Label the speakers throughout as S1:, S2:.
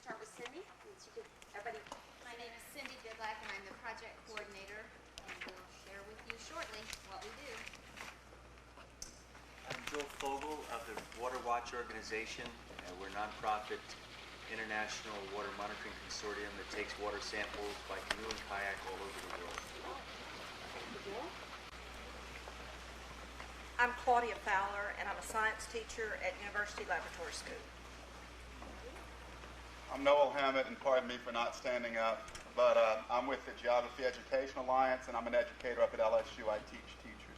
S1: start with Cindy. Everybody.
S2: My name is Cindy Bidlack, and I'm the project coordinator, and we'll share with you shortly what we do.
S3: I'm Joe Fogel of the Water Watch organization. We're a nonprofit international water monitoring consortium that takes water samples by canoe and kayak all over the world.
S4: I'm Claudia Fowler, and I'm a science teacher at University Laboratory School.
S5: I'm Noel Hammett, and pardon me for not standing up, but I'm with the Geography Education Alliance, and I'm an educator up at LSU. I teach teachers.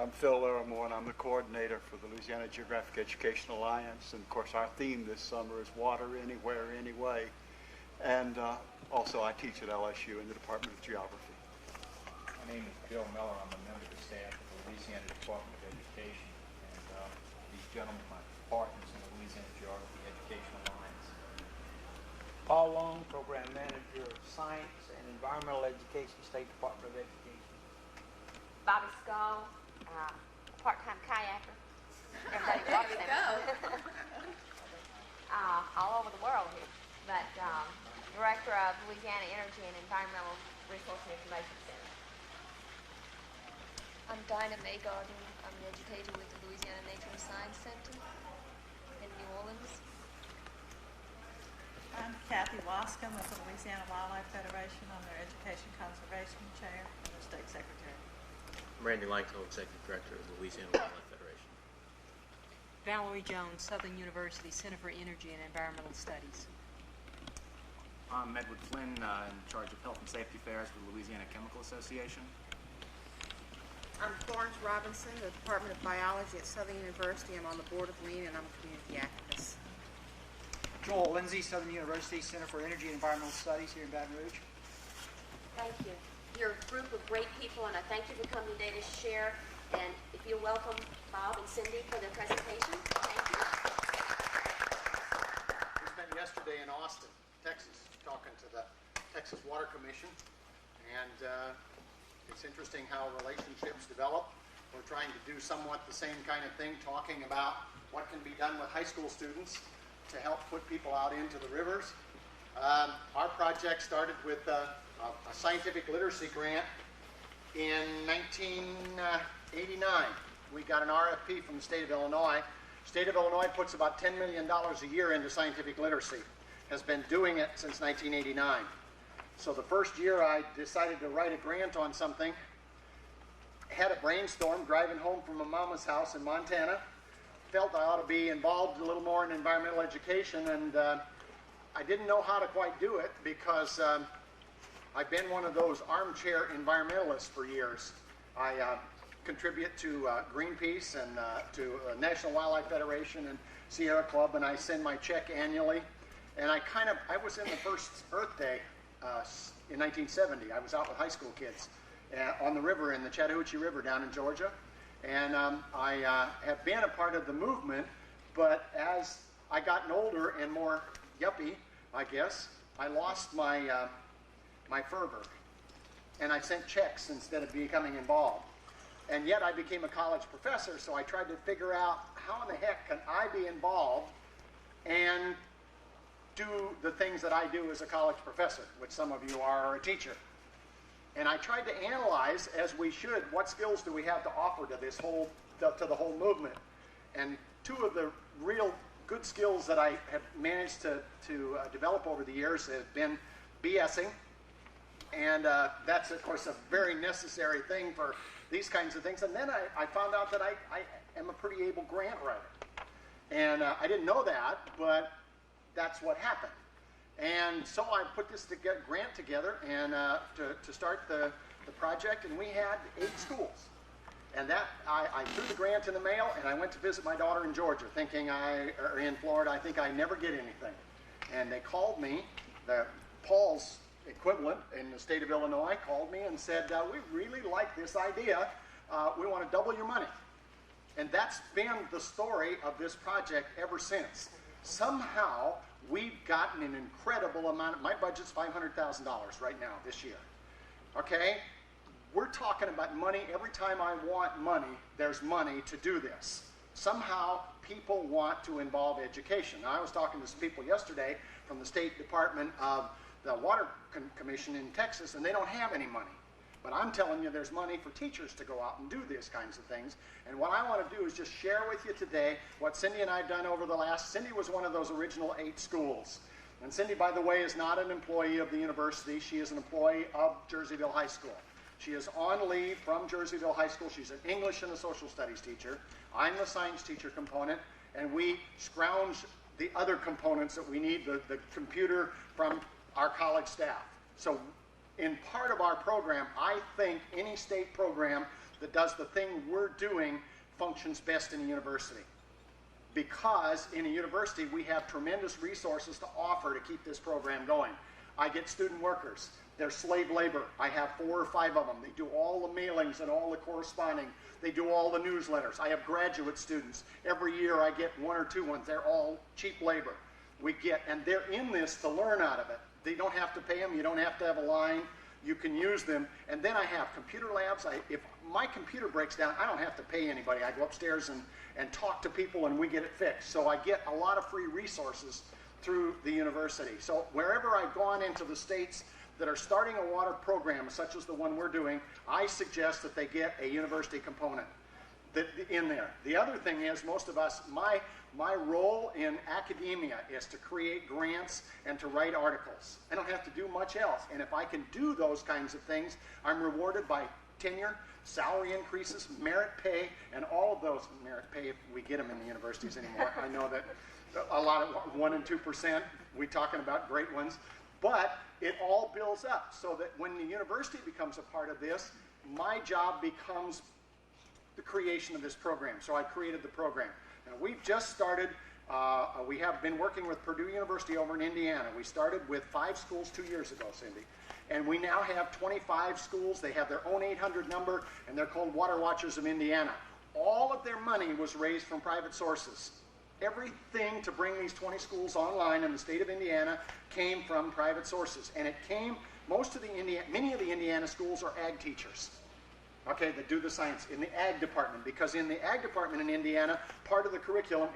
S6: I'm Phil Larimore, and I'm the coordinator for the Louisiana Geographic Education Alliance. And of course, our theme this summer is Water Anywhere, Anyway. And also, I teach at LSU in the Department of Geography.
S7: My name is Bill Miller. I'm a member of the staff of the Louisiana Department of Education. And these gentlemen are my partners in the Louisiana Geography Education Alliance.
S8: Paul Long, Program Manager of Science and Environmental Education, State Department of Education.
S1: Bobby Skull, part-time kayaker. Everybody watches him. All over the world here. But Director of Louisiana Energy and Environmental Resource and Information Center.
S9: I'm Dinah Maygarden. I'm an educator with the Louisiana Nature and Science Center in New Orleans.
S10: I'm Kathy Wascom with the Louisiana Wildlife Federation. I'm their Education Conservation Chair and their State Secretary.
S11: I'm Randy Langto, Executive Director of the Louisiana Wildlife Federation.
S12: Valerie Jones, Southern University Center for Energy and Environmental Studies.
S13: I'm Edward Flynn, in charge of Health and Safety Affairs for the Louisiana Chemical Association.
S14: I'm Florence Robinson, the Department of Biology at Southern University. I'm on the board of LEAN, and I'm a community activist.
S15: Joel Lindsay, Southern University Center for Energy and Environmental Studies here in Baton Rouge.
S1: Thank you. You're a group of great people, and I thank you for coming today to share. And if you'll welcome Bob and Cindy for their presentation. Thank you.
S16: We spent yesterday in Austin, Texas, talking to the Texas Water Commission, and it's interesting how relationships develop. We're trying to do somewhat the same kind of thing, talking about what can be done with high school students to help put people out into the rivers. Our project started with a scientific literacy grant in 1989. We got an RFP from the state of Illinois. State of Illinois puts about $10 million a year into scientific literacy, has been doing it since 1989. So the first year I decided to write a grant on something, had a brainstorm driving home from a mama's house in Montana, felt I ought to be involved a little more in environmental education, and I didn't know how to quite do it because I've been one of those armchair environmentalists for years. I contribute to Greenpeace and to National Wildlife Federation and Sierra Club, and I send my check annually. And I was in the first Earth Day in 1970. I was out with high school kids on the river, in the Chattahoochee River down in Georgia. And I have been a part of the movement, but as I gotten older and more yuppie, I guess, I lost my my fervor, and I sent checks instead of becoming involved. And yet I became a college professor, so I tried to figure out how in the heck can I be involved and do the things that I do as a college professor, which some of you are, or a teacher. And I tried to analyze, as we should, what skills do we have to offer to this whole, to the whole movement. And two of the real good skills that I have managed to develop over the years have been BSing, and that's of course a very necessary thing for these kinds of things. And then I found out that I am a pretty able grant writer, and I didn't know that, but that's what happened. And so I put this grant together and to start the project, and we had 8 schools. And that I threw the grant in the mail, and I went to visit my daughter in Georgia, thinking or in Florida, I think I never get anything. And they called me, Paul's equivalent in the state of Illinois called me and said, we really like this idea. We want to double your money. And that's been the story of this project ever since. Somehow, we've gotten an incredible amount. My budget's $500,000 right now this year. Okay? We're talking about money. Every time I want money, there's money to do this. somehow people want to involve education. Now, I was talking to some people yesterday from the State Department of the Water Commission in Texas, and they don't have any money. But I'm telling you, there's money for teachers to go out and do these kinds of things. And what I want to do is just share with you today what Cindy and I have done over the last. Cindy was one of those original 8 schools. And Cindy, by the way, is not an employee of the university. She is an employee of Jerseyville High School. She is on leave from Jerseyville High School. She's an English and a social studies teacher. I'm the science teacher component, and we scrounge the other components that we need, the computer, from our college staff. So in part of our program, I think any state program that does the thing we're doing functions best in a university. Because in a university, we have tremendous resources to offer to keep this program going. I get student workers. They're slave labor. I have 4 or 5 of them. They do all the mailings and all the corresponding. They do all the newsletters. I have graduate students. Every year I get 1 or 2 ones. They're all cheap labor. And they're in this to learn out of it. They don't have to pay them. You don't have to have a line. You can use them. And then I have computer labs. If my computer breaks down, I don't have to pay anybody. I go upstairs and talk to people, and we get it fixed. So I get a lot of free resources through the university. So wherever I've gone into the states that are starting a water program, such as the one we're doing, I suggest that they get a university component in there. The other thing is, most of us, my role in academia is to create grants and to write articles. I don't have to do much else. And if I can do those kinds of things, I'm rewarded by tenure, salary increases, merit pay, and all of those. Merit pay, if we get them in the universities anymore. I know that a lot of 1% and 2%, we're talking about great ones. But it all builds up so that when the university becomes a part of this, my job becomes the creation of this program. So I created the program. Now, we've just started, we have been working with Purdue University over in Indiana. We started with 5 schools 2 years ago, Cindy. And we now have 25 schools. They have their own 800 number, and they're called Water Watchers of Indiana. All of their money was raised from private sources. Everything to bring these 20 schools online in the state of Indiana came from private sources. And it came, many of the Indiana schools are ag teachers, okay, that do the science in the ag department, because in the ag department in Indiana, part of the curriculum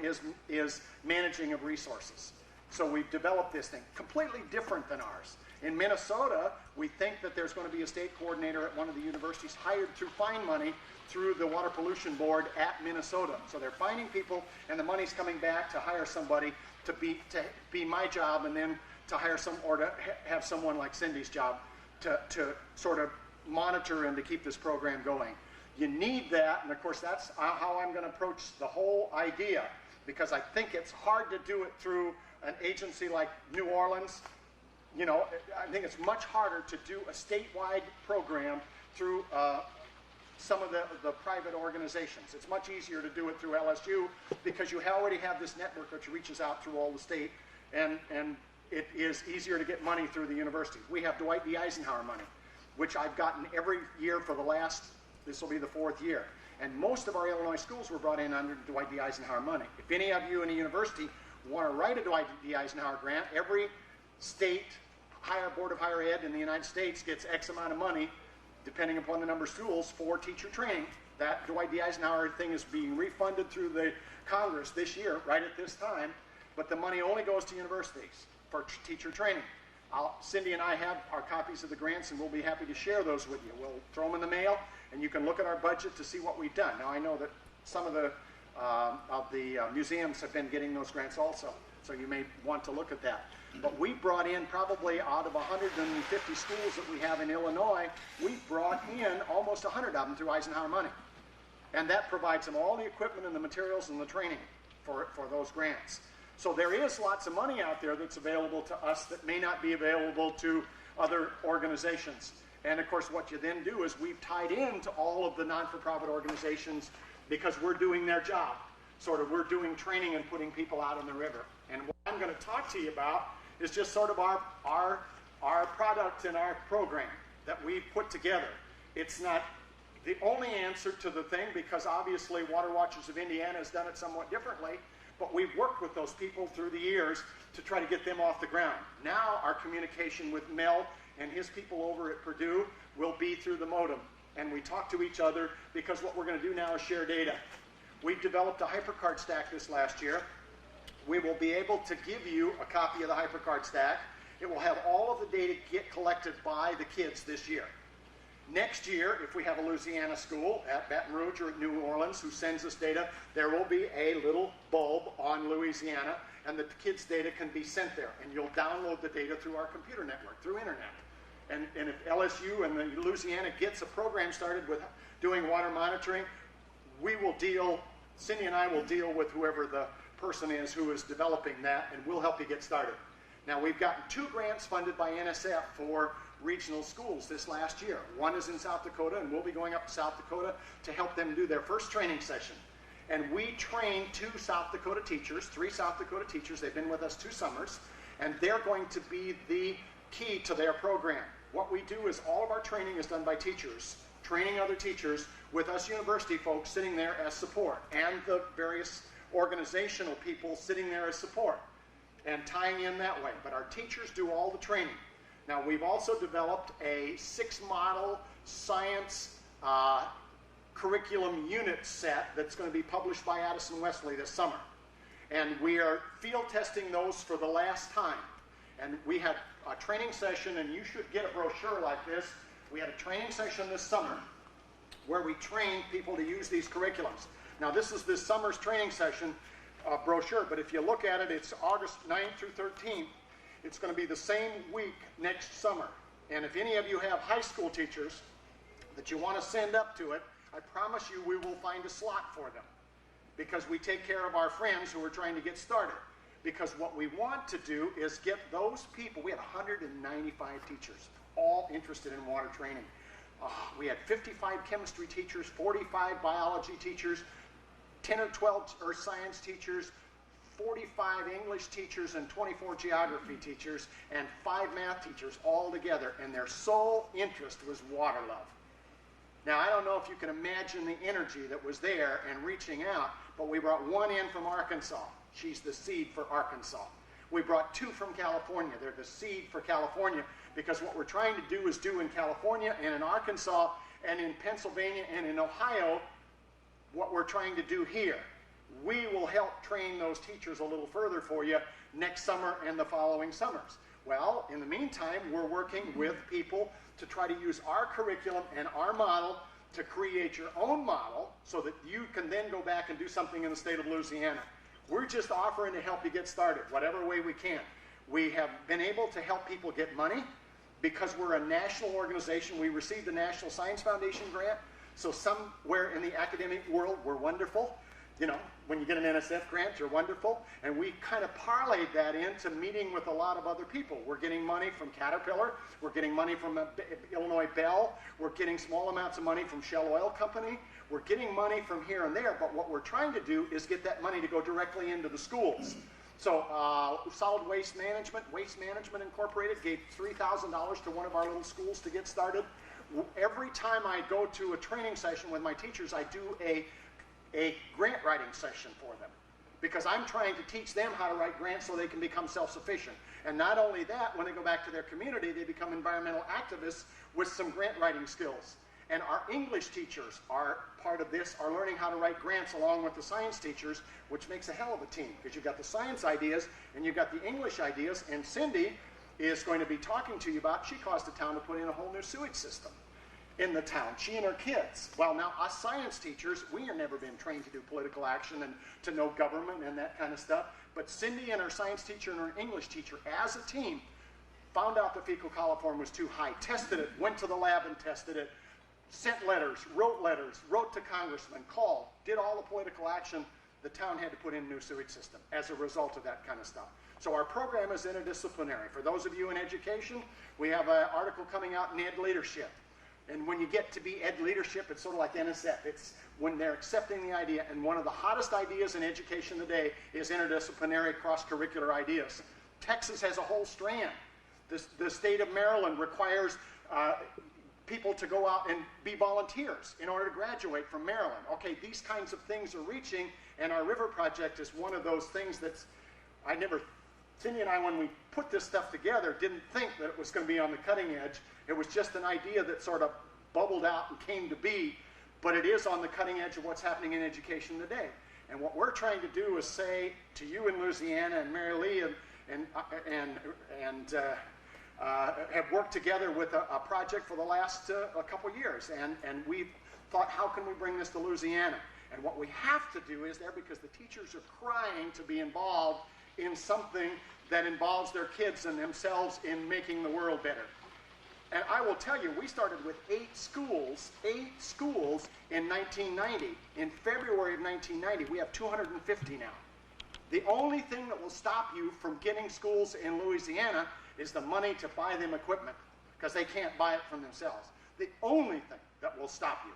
S16: is managing of resources. So we've developed this thing, completely different than ours. In Minnesota, we think that there's going to be a state coordinator at one of the universities hired to find money through the Water Pollution Board at Minnesota. So they're finding people, and the money's coming back to hire somebody to be my job, and then to hire or to have someone like Cindy's job to sort of monitor and to keep this program going. You need that, and of course that's how I'm going to approach the whole idea, because I think it's hard to do it through an agency like New Orleans. You know, I think it's much harder to do a statewide program through some of the private organizations. It's much easier to do it through LSU because you already have this network which reaches out through all the state, and it is easier to get money through the universities. We have Dwight D. Eisenhower money, which I've gotten every year for the last, this will be the 4th year. And most of our Illinois schools were brought in under Dwight D. Eisenhower money. If any of you in a university want to write a Dwight D. Eisenhower grant, every state board of higher ed in the United States gets X amount of money, depending upon the number of schools, for teacher training. That Dwight D. Eisenhower thing is being refunded through the Congress this year, right at this time, but the money only goes to universities for teacher training. Cindy and I have our copies of the grants, and we'll be happy to share those with you. We'll throw them in the mail, and you can look at our budget to see what we've done. Now, I know that some of the museums have been getting those grants also, so you may want to look at that. But we brought in, probably out of 150 schools that we have in Illinois, we brought in almost 100 of them through Eisenhower money. And that provides them all the equipment and the materials and the training for those grants. So there is lots of money out there that's available to us that may not be available to other organizations. And of course, what you then do is we've tied into all of the non-for-profit organizations because we're doing their job. Sort of, we're doing training and putting people out on the river. And what I'm going to talk to you about is just sort of our product and our program that we've put together. It's not the only answer to the thing, because obviously Water Watchers of Indiana has done it somewhat differently, but we've worked with those people through the years to try to get them off the ground. Now our communication with Mel and his people over at Purdue will be through the modem, and we talk to each other, because what we're going to do now is share data. We've developed a HyperCard stack this last year. We will be able to give you a copy of the HyperCard stack. It will have all of the data get collected by the kids this year. Next year, if we have a Louisiana school at Baton Rouge or New Orleans who sends us data, there will be a little bulb on Louisiana, and the kids' data can be sent there. And you'll download the data through our computer network, through internet. And if LSU and the Louisiana gets a program started with doing water monitoring, we will deal, Cindy and I will deal with whoever the person is who is developing that, and we'll help you get started. Now, we've gotten 2 grants funded by NSF for regional schools this last year. One is in South Dakota, and we'll be going up to South Dakota to help them do their first training session. And we train 2 South Dakota teachers, 3 South Dakota teachers. They've been with us 2 summers, and they're going to be the key to their program. What we do is all of our training is done by teachers, training other teachers with us university folks sitting there as support, and the various organizational people sitting there as support and tying in that way. But our teachers do all the training. Now, we've also developed a 6-model science curriculum unit set that's going to be published by Addison Wesley this summer. And we are field testing those for the last time. And we had a training session, and you should get a brochure like this. We had a training session this summer where we trained people to use these curriculums. Now, this is this summer's training session brochure, but if you look at it, it's August 9th through 13th. It's going to be the same week next summer. And if any of you have high school teachers that you want to send up to it, I promise you we will find a slot for them, because we take care of our friends who are trying to get started. Because what we want to do is get those people, we had 195 teachers, all interested in water training. We had 55 chemistry teachers, 45 biology teachers, 10 or 12 earth science teachers, 45 English teachers, and 24 geography teachers, and 5 math teachers all together, and their sole interest was water love. Now, I don't know if you can imagine the energy that was there and reaching out, but we brought 1 in from Arkansas. She's the seed for Arkansas. We brought 2 from California. They're the seed for California, because what we're trying to do is do in California and in Arkansas and in Pennsylvania and in Ohio what we're trying to do here. We will help train those teachers a little further for you next summer and the following summers. Well, in the meantime, we're working with people to try to use our curriculum and our model to create your own model so that you can then go back and do something in the state of Louisiana. We're just offering to help you get started, whatever way we can. We have been able to help people get money because we're a national organization. We received a National Science Foundation grant, so somewhere in the academic world, we're wonderful. You know, when you get an NSF grant, you're wonderful. And we kind of parlayed that into meeting with a lot of other people. We're getting money from Caterpillar. We're getting money from Illinois Bell. We're getting small amounts of money from Shell Oil Company. We're getting money from here and there, but what we're trying to do is get that money to go directly into the schools. So Solid Waste Management Incorporated gave $3,000 to one of our little schools to get started. Every time I go to a training session with my teachers, I do a grant writing session for them, because I'm trying to teach them how to write grants so they can become self-sufficient. And not only that, when they go back to their community, they become environmental activists with some grant writing skills. And our English teachers are part of this, are learning how to write grants along with the science teachers, which makes a hell of a team, because you've got the science ideas and you've got the English ideas. And Cindy is going to be talking to you about, she caused the town to put in a whole new sewage system in the town, she and her kids. Well, now us science teachers, we have never been trained to do political action and to know government and that kind of stuff. But Cindy and her science teacher and her English teacher, as a team, found out the fecal coliform was too high, tested it, went to the lab and tested it, sent letters, wrote to congressmen, called, did all the political action. The town had to put in a new sewage system as a result of that kind of stuff. So our program is interdisciplinary. For those of you in education, we have an article coming out in Ed Leadership. And when you get to be Ed Leadership, it's sort of like NSF. It's when they're accepting the idea. And one of the hottest ideas in education today is interdisciplinary cross-curricular ideas. Texas has a whole strand. The state of Maryland requires people to go out and be volunteers in order to graduate from Maryland. Okay, these kinds of things are reaching, and our river project is one of those things that's, Cindy and I, when we put this stuff together, didn't think that it was going to be on the cutting edge. It was just an idea that sort of bubbled out and came to be but it is on the cutting edge of what's happening in education today. And what we're trying to do is say to you in Louisiana and Mary Lee have worked together with a project for the last a couple years, and we've thought, how can we bring this to Louisiana? And what we have to do is there, because the teachers are crying to be involved in something that involves their kids and themselves in making the world better. And I will tell you, we started with 8 schools in 1990. In February of 1990, we have 250 now. The only thing that will stop you from getting schools in Louisiana is the money to buy them equipment, because they can't buy it from themselves. The only thing that will stop you,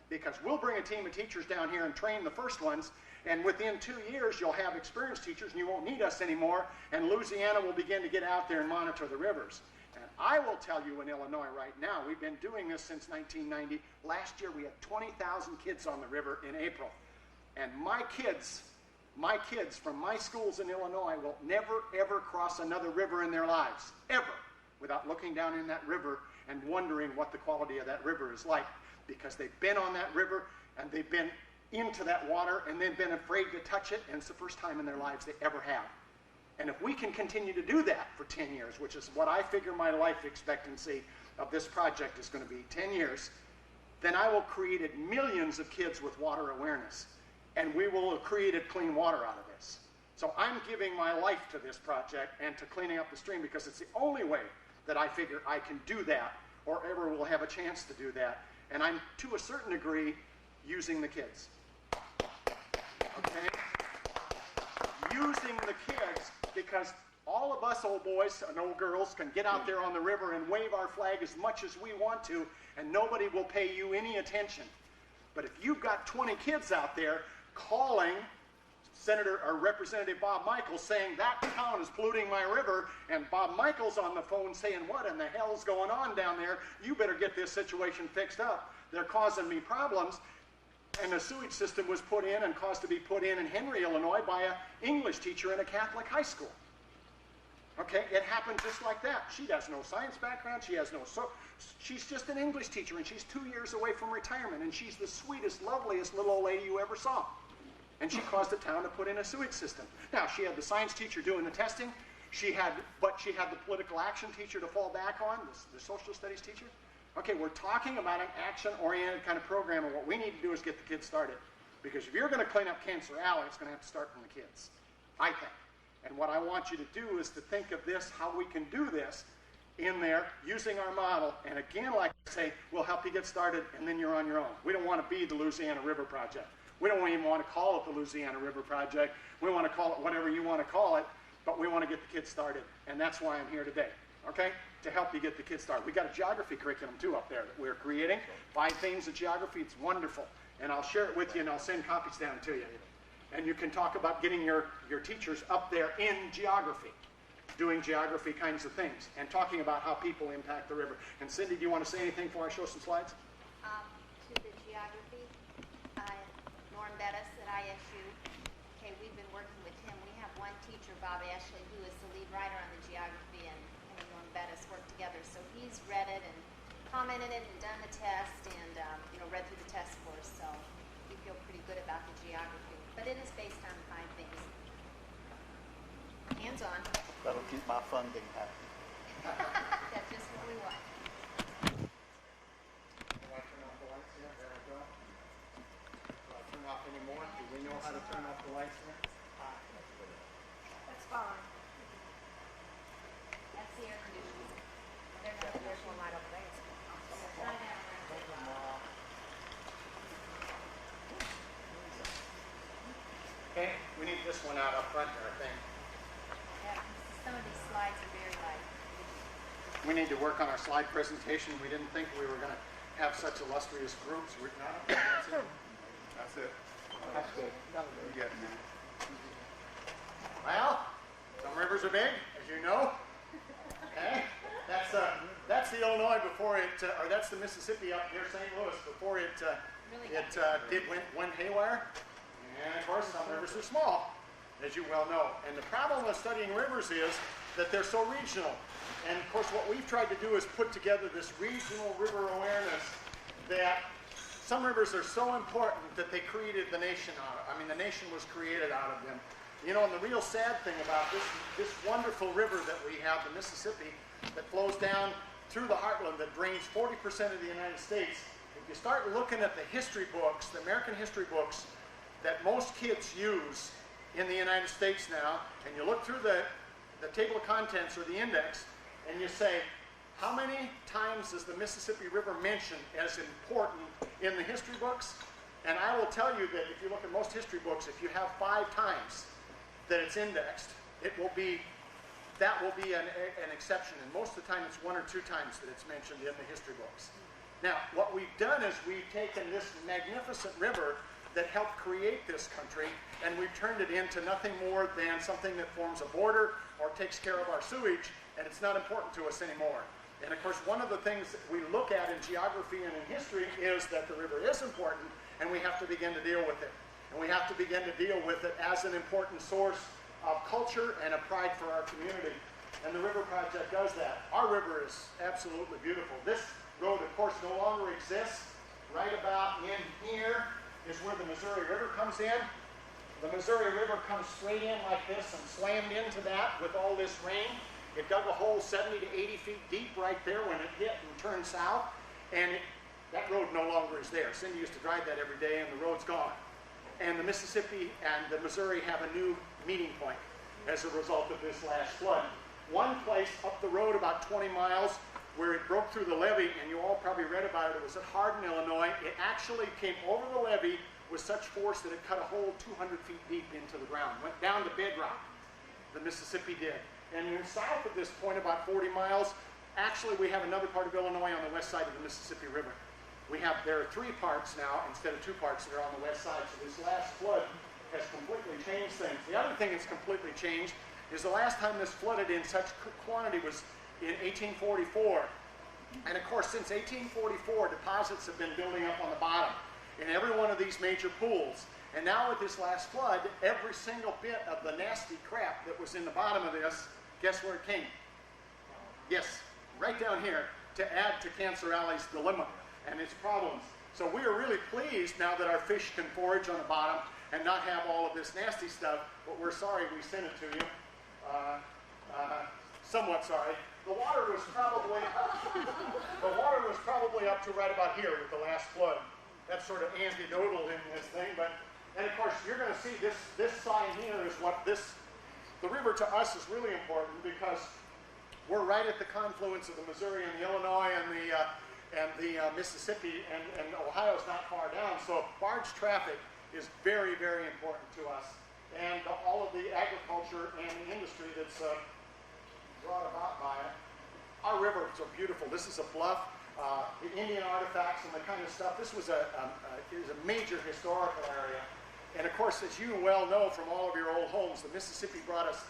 S16: because we'll bring a team of teachers down here and train the first ones, and within 2 years you'll have experienced teachers and you won't need us anymore, and Louisiana will begin to get out there and monitor the rivers. And I will tell you, in Illinois right now, we've been doing this since 1990. Last year we had 20,000 kids on the river in April. And my kids from my schools in Illinois will never, ever cross another river in their lives, ever, without looking down in that river and wondering what the quality of that river is like, because they've been on that river and they've been into that water and they've been afraid to touch it, and it's the first time in their lives they ever have. And if we can continue to do that for 10 years, which is what I figure my life expectancy of this project is going to be, 10 years, then I will create millions of kids with water awareness. And we will have created clean water out of this. So I'm giving my life to this project and to cleaning up the stream, because it's the only way that I figure I can do that, or ever will have a chance to do that. And I'm, to a certain degree, using the kids. Okay? Using the kids, because all of us old boys and old girls can get out there on the river and wave our flag as much as we want to, and nobody will pay you any attention. But if you've got 20 kids out there calling Senator or Representative Bob Michaels saying that town is polluting my river, and Bob Michaels on the phone saying, what in the hell's going on down there? You better get this situation fixed up. They're causing me problems. And a sewage system was put in and caused to be put in Henry, Illinois by an English teacher in a Catholic high school. Okay, it happened just like that. She has no science background. She has no she's just an English teacher, and she's 2 years away from retirement, and she's the sweetest, loveliest little old lady you ever saw. And she caused the town to put in a sewage system. Now, she had the science teacher doing the testing, but she had the political action teacher to fall back on, the social studies teacher. Okay, we're talking about an action-oriented kind of program, and what we need to do is get the kids started. Because if you're going to clean up Cancer Alley, it's going to have to start from the kids, I think. And what I want you to do is to think of this, how we can do this in there using our model. And again, like I say, we'll help you get started, and then you're on your own. We don't want to be the Louisiana River Project. We don't even want to call it the Louisiana River Project. We want to call it whatever you want to call it, but we want to get the kids started. And that's why I'm here today, okay? To help you get the kids started. We got a geography curriculum, too, up there that we're creating. 5 themes of geography. It's wonderful. And I'll share it with you, and I'll send copies down to you. And you can talk about getting your teachers up there in geography, doing geography kinds of things, and talking about how people impact the river. And Cindy, do you want to say anything before I show some slides?
S2: To the geography, Norm Bettis at ISU. Okay, we've been working with him. We have one teacher, Bob Ashley, who is the lead writer on the geography, and him and Norm Bettis work together. So he's read it and commented it and done the test, and read through the test for us. So we feel pretty good about the geography. But it is based on 5 things. Hands-on.
S6: That'll keep my funding happy.
S2: That's just what we want.
S16: Do I turn off the lights here? There we go. Do I turn off any more? Do we know how to turn off the lights here?
S2: That's fine. That's the air conditioning. There's one light over there. Turn it down.
S16: Okay, we need this one out up front here, I think.
S2: Yeah, some of these slides are very light.
S16: We need to work on our slide presentation. We didn't think we were going to have such illustrious groups. We're not.
S5: That's it.
S16: That's good.
S5: We're getting there.
S16: Well, some rivers are big, as you know. Okay, that's the Illinois before it, or that's the Mississippi up near St. Louis before it went haywire. And of course, some rivers are small, as you well know. And the problem with studying rivers is that they're so regional. And of course, what we've tried to do is put together this regional river awareness that Some rivers are so important that they created the nation out of. I mean, the nation was created out of them. You know, and the real sad thing about this wonderful river that we have, the Mississippi, that flows down through the heartland, that drains 40% of the United States, if you start looking at the history books, the American history books that most kids use in the United States now, and you look through the table of contents or the index, and you say, how many times is the Mississippi River mentioned as important in the history books? And I will tell you that if you look at most history books, if you have 5 times that it's indexed, that will be an exception. And most of the time it's 1 or 2 times that it's mentioned in the history books. Now, what we've done is we've taken this magnificent river that helped create this country, and we've turned it into nothing more than something that forms a border or takes care of our sewage, and it's not important to us anymore. And of course, one of the things that we look at in geography and in history is that the river is important, and we have to begin to deal with it. And we have to begin to deal with it as an important source of culture and a pride for our community. And the River Project does that. Our river is absolutely beautiful. This road, of course, no longer exists. Right about in here is where the Missouri River comes in. The Missouri River comes straight in like this and slammed into that with all this rain. It dug a hole 70 to 80 feet deep right there when it hit and turned south. And that road no longer is there. Cindy used to drive that every day, and the road's gone. And the Mississippi and the Missouri have a new meeting point as a result of this last flood. One place up the road about 20 miles where it broke through the levee, and you all probably read about it, it was at Hardin, Illinois. It actually came over the levee with such force that it cut a hole 200 feet deep into the ground, went down to bedrock. The Mississippi did. And then south of this point, about 40 miles, actually we have another part of Illinois on the west side of the Mississippi River. There are 3 parts now instead of 2 parts that are on the west side. So this last flood has completely changed things. The other thing that's completely changed is the last time this flooded in such quantity was in 1844. And of course, since 1844, deposits have been building up on the bottom in every one of these major pools. And now with this last flood, every single bit of the nasty crap that was in the bottom of this, guess where it came? Yes, right down here to add to Cancer Alley's dilemma and its problems. So we are really pleased now that our fish can forage on the bottom and not have all of this nasty stuff, but we're sorry we sent it to you. Somewhat sorry. The water was probably up to right about here with the last flood. That's sort of anecdotal in this thing, and of course you're going to see this sign here is what the river to us is really important because we're right at the confluence of the Missouri and the Illinois and the Mississippi, and Ohio's not far down, so barge traffic is very, very important to us, and all of the agriculture and the industry that's brought about by it. Our rivers are beautiful. This is a bluff. The Indian artifacts and the kind of stuff. This was a major historical area, and of course, as you well know from all of your old homes, the Mississippi brought us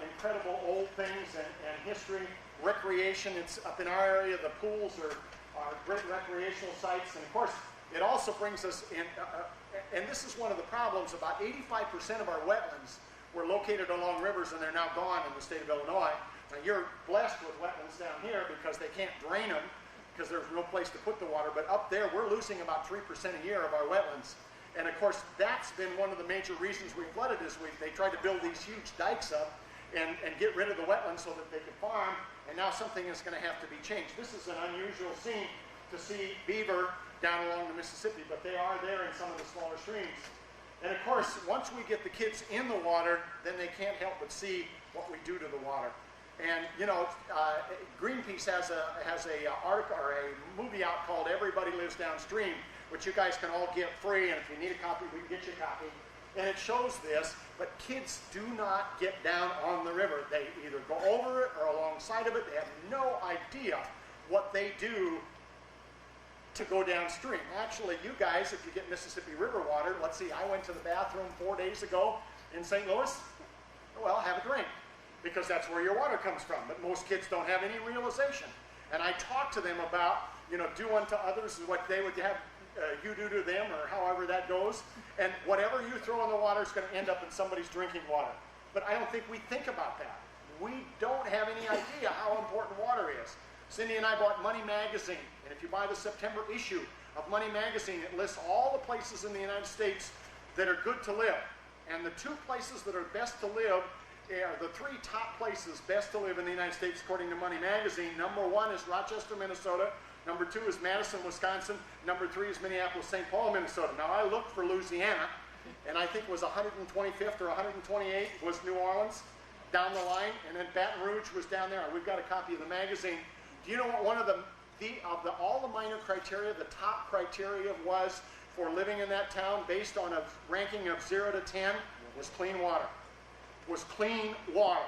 S16: incredible old things and history. Recreation, it's up in our area, the pools are great recreational sites, and of course it also brings us in, and this is one of the problems, about 85% of our wetlands were located along rivers and they're now gone in the state of Illinois. Now you're blessed with wetlands down here because they can't drain them because there's no place to put the water, but up there we're losing about 3% a year of our wetlands. And of course that's been one of the major reasons we flooded is they tried to build these huge dikes up and get rid of the wetlands so that they could farm, and now something is going to have to be changed. This is an unusual scene to see beaver down along the Mississippi, but they are there in some of the smaller streams. And of course, once we get the kids in the water, then they can't help but see what we do to the water. And you know, Greenpeace has a article or a movie out called "Everybody Lives Downstream," which you guys can all get free. And if you need a copy, we can get you a copy. And it shows this, but kids do not get down on the river. They either go over it or alongside of it. They have no idea what they do to go downstream. Actually, you guys, if you get Mississippi River water, let's see, I went to the bathroom 4 days ago in St. Louis. Well, have a drink, because that's where your water comes from. But most kids don't have any realization. And I talk to them about, you know, do unto others what they would have you do to them, or however that goes. And whatever you throw in the water is going to end up in somebody's drinking water. But I don't think we think about that. We don't have any idea how important water is. Cindy and I bought Money Magazine, and if you buy the September issue of Money Magazine. It lists all the places in the United States that are good to live. And the 2 places that are best to live are the 3 top places best to live in the United States according to Money Magazine. Number 1 is Rochester, Minnesota. Number 2 is Madison, Wisconsin. Number 3 is Minneapolis, St. Paul, Minnesota. Now I looked for Louisiana, and I think it was 125th or 128th was New Orleans down the line, and then Baton Rouge was down there. We've got a copy of the magazine. Do you know what one of all the minor criteria, the top criteria was for living in that town based on a ranking of 0 to 10 was clean water. Was clean water.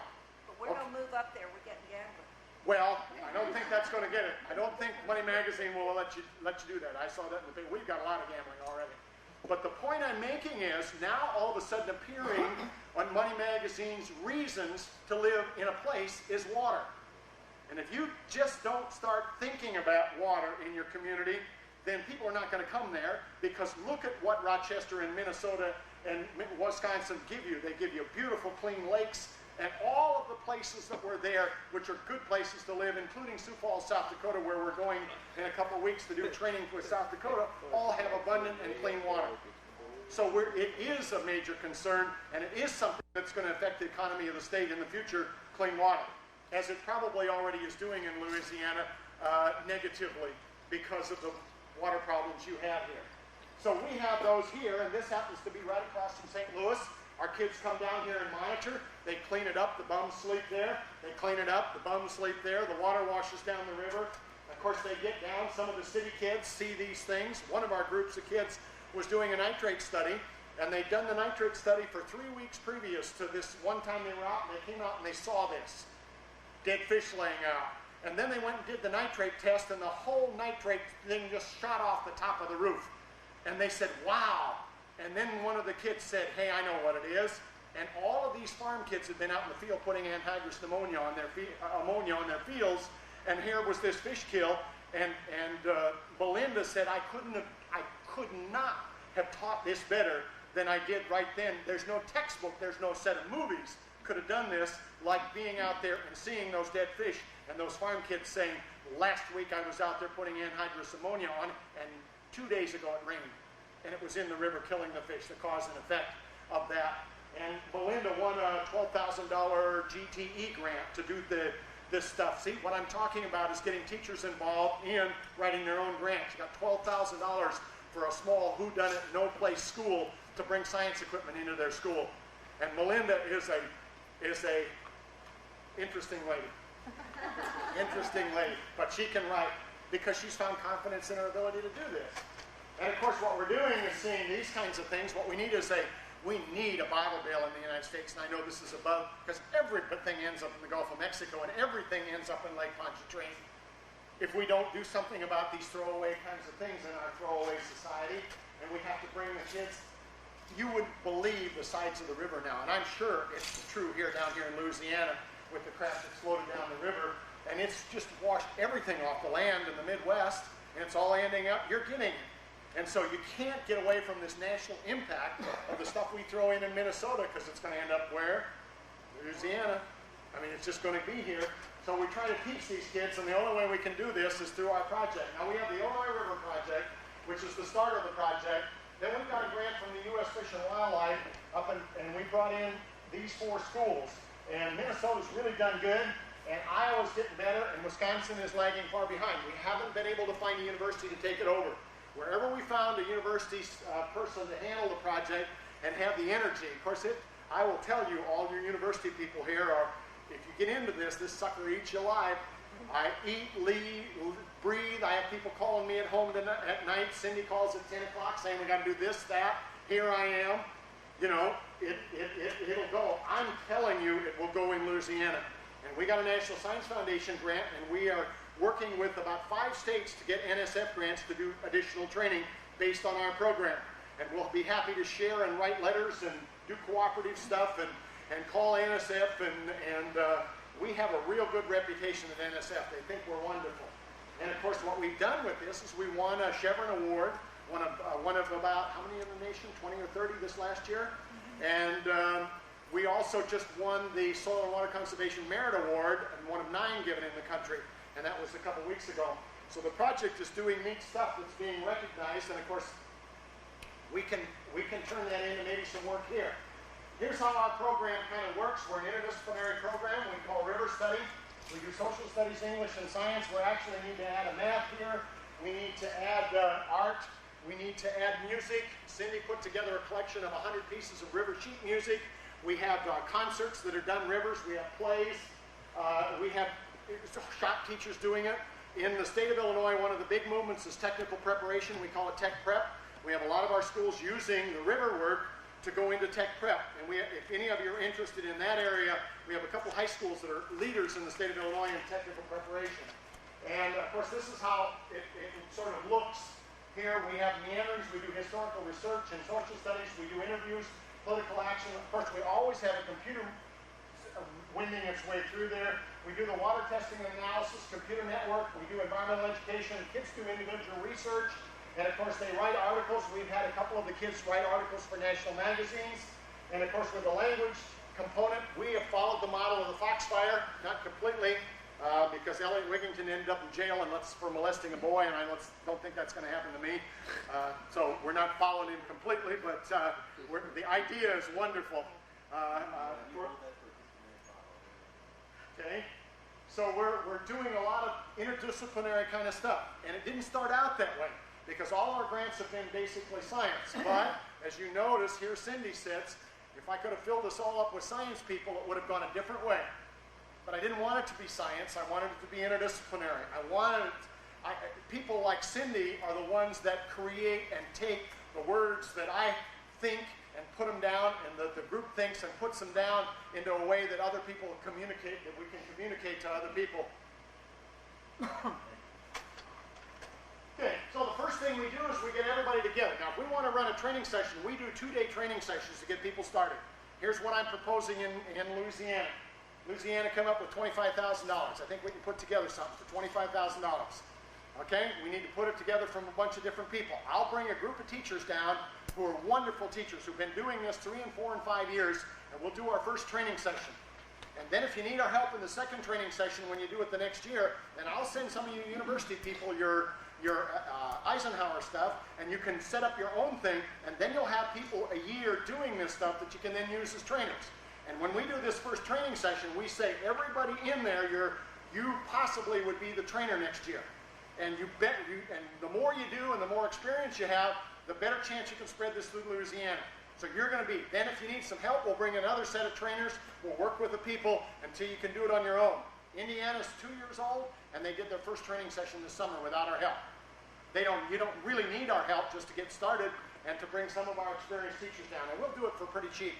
S4: But we're going to move up there. We're getting gambling.
S16: Well, I don't think that's going to get it. I don't think Money Magazine will let you do that. I saw that in the paper. We've got a lot of gambling already. But the point I'm making is now all of a sudden appearing on Money Magazine's reasons to live in a place is water. And if you just don't start thinking about water in your community, then people are not going to come there, because look at what Rochester and Minnesota and Wisconsin give you. They give you beautiful, clean lakes, and all of the places that were there, which are good places to live, including Sioux Falls, South Dakota, where we're going in a couple of weeks to do training with South Dakota, all have abundant and clean water. So it is a major concern, and it is something that's going to affect the economy of the state in the future, clean water, as it probably already is doing in Louisiana negatively because of the water problems you have here. So we have those here, and this happens to be right across from St. Louis. Our kids come down here and monitor. They clean it up. The bums sleep there. They clean it up. The bums sleep there. The water washes down the river. Of course, they get down. Some of the city kids see these things. One of our groups of kids was doing a nitrate study, and they'd done the nitrate study for 3 weeks previous to this one time they were out, and they came out and they saw this. Dead fish laying out. And then they went and did the nitrate test, and the whole nitrate thing just shot off the top of the roof. And they said, wow. And then one of the kids said, hey, I know what it is. And all of these farm kids had been out in the field putting anhydrous ammonia on their fields, and here was this fish kill. And Belinda said, I could not have taught this better than I did right then. There's no textbook, there's no set of movies could have done this like being out there and seeing those dead fish, and those farm kids saying, last week I was out there putting anhydrous ammonia on, and 2 days ago it rained, and it was in the river killing the fish, the cause and effect of that. And Belinda won a $12,000 GTE grant to do this stuff. See, what I'm talking about is getting teachers involved in writing their own grants. You got $12,000 for a small whodunit, no-place school to bring science equipment into their school. And Melinda is a interesting lady. Interesting lady. But she can write because she's found confidence in her ability to do this. And of course what we're doing is seeing these kinds of things. What we need is we need a Bible Belt in the United States, and I know this is above, because everything ends up in the Gulf of Mexico, and everything ends up in Lake Pontchartrain. If we don't do something about these throwaway kinds of things in our throwaway society, and we have to bring the kids, you would believe the sides of the river now, and I'm sure it's true down here in Louisiana with the crap that's floated down the river, and it's just washed everything off the land in the Midwest, and it's all ending up, you're getting it. And so you can't get away from this national impact of the stuff we throw in Minnesota, because it's going to end up where? Louisiana. I mean, it's just going to be here. So we try to teach these kids, and the only way we can do this is through our project. Now we have the Illinois River Project, which is the start of the project. Then we've got a grant from the U.S. Fish and Wildlife, and we brought in these 4 schools. And Minnesota's really done good, and Iowa's getting better, and Wisconsin is lagging far behind. We haven't been able to find a university to take it over. Wherever we found a university person to handle the project and have the energy, of course, I will tell you, all your university people here are, if you get into this sucker eats you alive. I eat, leave, breathe. I have people calling me at home at night. Cindy calls at 10 o'clock saying we got to do this, that. Here I am. You know, it'll go. I'm telling you, it will go in Louisiana. And we got a National Science Foundation grant, and we are working with about 5 states to get NSF grants to do additional training based on our program. And we'll be happy to share and write letters and do cooperative stuff and call NSF, and we have a real good reputation at NSF. They think we're wonderful. And of course what we've done with this is we won a Chevron Award, one of about, how many in the nation, 20 or 30 this last year? And we also just won the Soil and Water Conservation Merit Award, and one of 9 given in the country. And that was a couple weeks ago. So the project is doing neat stuff that's being recognized, and of course, we can turn that into maybe some work here. Here's how our program kind of works. We're an interdisciplinary program we call River Study. We do social studies, English, and science. We actually need to add a math here. We need to add art. We need to add music. Cindy put together a collection of 100 pieces of river sheet music. We have concerts that are done rivers. We have plays. We have shop teachers doing it. In the state of Illinois, one of the big movements is technical preparation. We call it Tech Prep. We have a lot of our schools using the river work to go into Tech Prep. And if any of you are interested in that area, we have a couple high schools that are leaders in the state of Illinois in technical preparation. And of course, this is how it sort of looks here. We have meanderings. We do historical research and social studies. We do interviews, political action. Of course, we always have a computer winding its way through there. We do the water testing and analysis, computer network. We do environmental education. Kids do individual research. And of course, they write articles. We've had a couple of the kids write articles for national magazines. And of course, with the language component, we have followed the model of the Foxfire, not completely, because Elliot Wigington ended up in jail for molesting a boy, and I don't think that's going to happen to me. So we're not following him completely, but the idea is wonderful. Okay, so we're doing a lot of interdisciplinary kind of stuff, and it didn't start out that way, because all our grants have been basically science. But as you notice, here Cindy sits. If I could have filled this all up with science people, it would have gone a different way. But I didn't want it to be science. I wanted it to be interdisciplinary. People like Cindy are the ones that create and take the words that I think and put them down, and the group thinks and puts them down into a way that other people communicate, that we can communicate to other people. Okay, so the first thing we do is we get everybody together. Now, if we want to run a training session, we do 2-day training sessions to get people started. Here's what I'm proposing in Louisiana. Louisiana come up with $25,000. I think we can put together something for $25,000. Okay, we need to put it together from a bunch of different people. I'll bring a group of teachers down who are wonderful teachers who've been doing this 3 and 4 and 5 years, and we'll do our first training session. And then if you need our help in the second training session when you do it the next year, then I'll send some of you university people your Eisenhower stuff, and you can set up your own thing, and then you'll have people a year doing this stuff that you can then use as trainers. And when we do this first training session, we say, everybody in there, you possibly would be the trainer next year. And and the more you do and the more experience you have, the better chance you can spread this through Louisiana. So you're going to be. Then if you need some help, we'll bring another set of trainers. We'll work with the people until you can do it on your own. Indiana's 2 years old, and they did their first training session this summer without our help. You don't really need our help just to get started and to bring some of our experienced teachers down. And we'll do it for pretty cheap,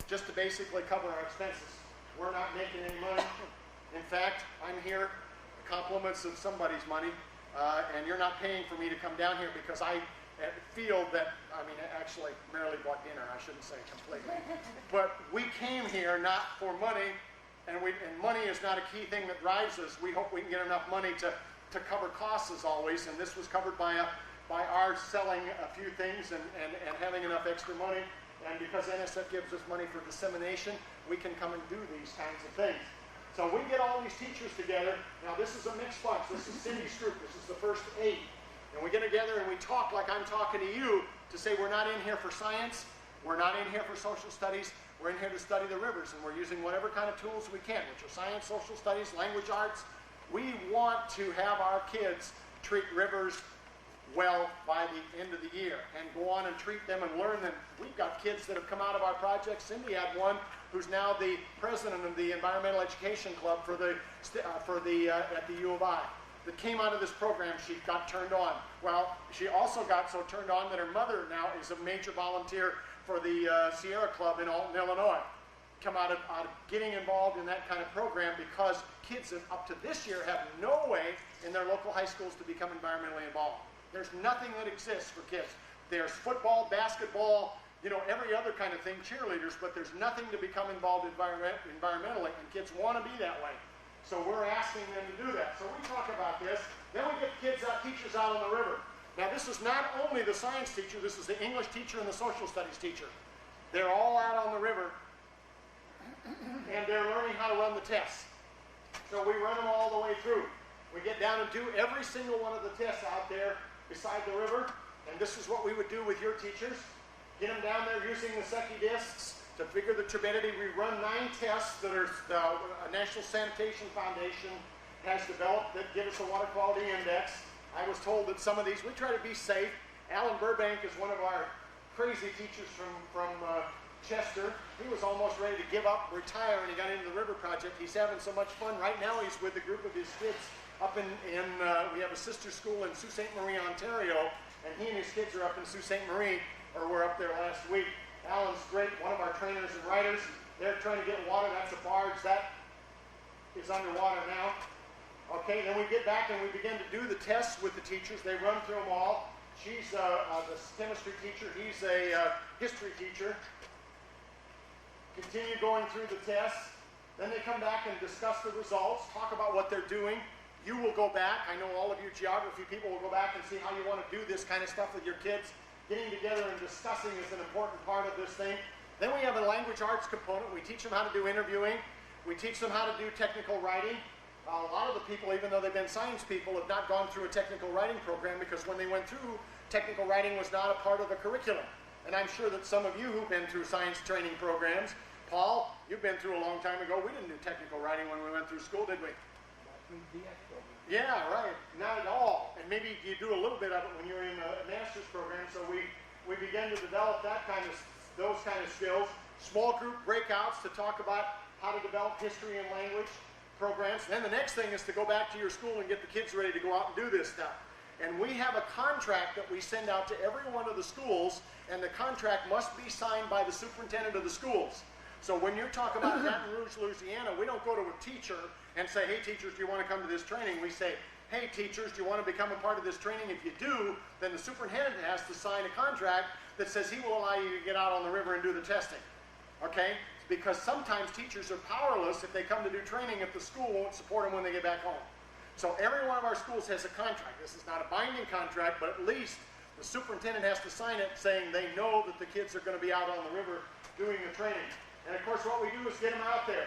S16: just to basically cover our expenses. We're not making any money. In fact, I'm here, compliments of somebody's money, and you're not paying for me to come down here because I feel that, actually, Marilee bought dinner, I shouldn't say completely. But we came here not for money, and money is not a key thing that drives us. We hope we can get enough money to cover costs as always, and this was covered by our selling a few things and having enough extra money. And because NSF gives us money for dissemination, we can come and do these kinds of things. So we get all these teachers together. Now this is a mixed bunch. This is Cindy's group. This is the first 8. And we get together and we talk like I'm talking to you to say we're not in here for science. We're not in here for social studies. We're in here to study the rivers, and we're using whatever kind of tools we can, which are science, social studies, language arts. We want to have our kids treat rivers well by the end of the year and go on and treat them and learn them. We've got kids that have come out of our project. Cindy had one who's now the president of the Environmental Education Club at the U of I. That came out of this program. She got turned on. Well, she also got so turned on that her mother now is a major volunteer for the Sierra Club in Alton, Illinois. Come out of getting involved in that kind of program because kids up to this year have no way in their local high schools to become environmentally involved. There's nothing that exists for kids. There's football, basketball, every other kind of thing, cheerleaders, but there's nothing to become involved environmentally, and kids want to be that way. So we're asking them to do that. So we talk about this. Then we get teachers out on the river. Now this is not only the science teacher, this is the English teacher and the social studies teacher. They're all out on the river, and they're learning how to run the tests. So we run them all the way through. We get down and do every single one of the tests out there beside the river, and this is what we would do with your teachers. Get them down there using the Secchi discs to figure the turbidity. We run 9 tests that are the National Sanitation Foundation has developed that give us a water quality index. I was told that some of these, we try to be safe. Alan Burbank is one of our crazy teachers from Chester. He was almost ready to give up, retire, and he got into the river project. He's having so much fun. Right now he's with a group of his kids up in we have a sister school in Sault Ste. Marie, Ontario, and he and his kids are up in Sault Ste. Marie, or were up there last week. Alan's great, one of our trainers and writers. They're trying to get water. That's a barge. That is underwater now. Okay, then we get back and we begin to do the tests with the teachers. They run through them all. She's the chemistry teacher. He's a history teacher. Continue going through the tests. Then they come back and discuss the results, talk about what they're doing. You will go back. I know all of you geography people will go back and see how you want to do this kind of stuff with your kids. Getting together and discussing is an important part of this thing. Then we have a language arts component. We teach them how to do interviewing. We teach them how to do technical writing. A lot of the people, even though they've been science people, have not gone through a technical writing program because when they went through, technical writing was not a part of the curriculum. And I'm sure that some of you who've been through science training programs, Paul, you've been through a long time ago. We didn't do technical writing when we went through school, did we? Yeah, right. Not at all. And maybe you do a little bit of it when you're in a master's program. So we began to develop those kind of skills. Small group breakouts to talk about how to develop history and language programs. Then the next thing is to go back to your school and get the kids ready to go out and do this stuff. And we have a contract that we send out to every one of the schools, and the contract must be signed by the superintendent of the schools. So when you're talking about Baton Rouge, Louisiana, we don't go to a teacher and say, hey teachers, do you want to come to this training? We say, hey teachers, do you want to become a part of this training? If you do, then the superintendent has to sign a contract that says he will allow you to get out on the river and do the testing. Okay? Because sometimes teachers are powerless if they come to do training if the school won't support them when they get back home. So every one of our schools has a contract. This is not a binding contract, but at least the superintendent has to sign it saying they know that the kids are going to be out on the river doing the training. And of course what we do is get them out there.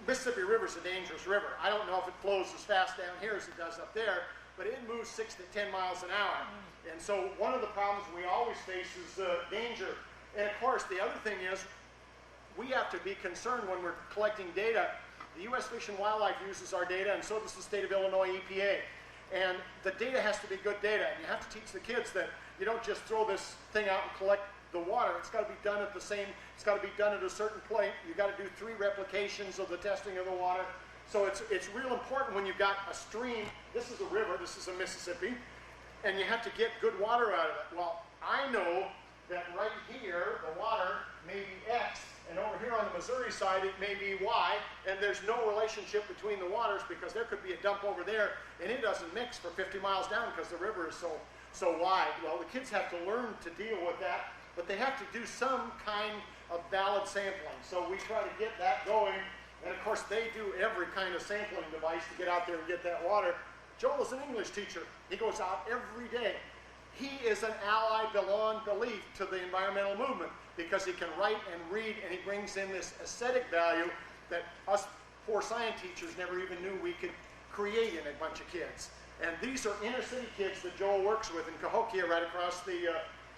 S16: Mississippi River is a dangerous river. I don't know if it flows as fast down here as it does up there, but it moves 6 to 10 miles an hour. And so one of the problems we always face is danger. And of course the other thing is we have to be concerned when we're collecting data. The U.S. Fish and Wildlife uses our data, and so does the state of Illinois EPA. And the data has to be good data, and you have to teach the kids that you don't just throw this thing out and collect the water. It's got to be done at it's got to be done at a certain point. You've got to do 3 replications of the testing of the water. So it's real important when you've got a stream. This is a river, this is a Mississippi, and you have to get good water out of it. Well, I know that right here, the water may be X, and over here on the Missouri side, it may be Y, and there's no relationship between the waters because there could be a dump over there, and it doesn't mix for 50 miles down because the river is so wide. Well, the kids have to learn to deal with that, but they have to do some kind of valid sampling. So we try to get that going, and of course they do every kind of sampling device to get out there and get that water. Joel is an English teacher. He goes out every day. He is an ally beyond belief to the environmental movement because he can write and read, and he brings in this aesthetic value that us poor science teachers never even knew we could create in a bunch of kids. And these are inner city kids that Joel works with in Cahokia right across the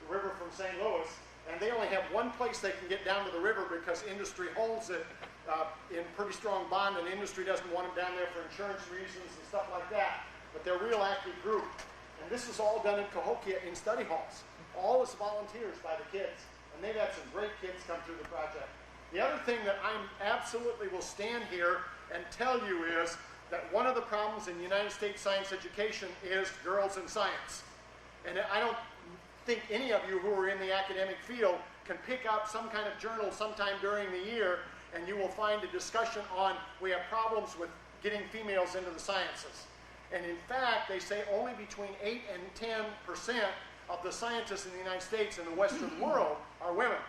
S16: river from St. Louis, and they only have one place they can get down to the river because industry holds it in pretty strong bond, and industry doesn't want them down there for insurance reasons and stuff like that. But they're a real active group. And this is all done in Cahokia in study halls. All is volunteers by the kids. And they've had some great kids come through the project. The other thing that I absolutely will stand here and tell you is that one of the problems in United States science education is girls in science. And I don't think any of you who are in the academic field can pick up some kind of journal sometime during the year and you will find a discussion on we have problems with getting females into the sciences. And in fact, they say only between 8 and 10% of the scientists in the United States and the Western world are women.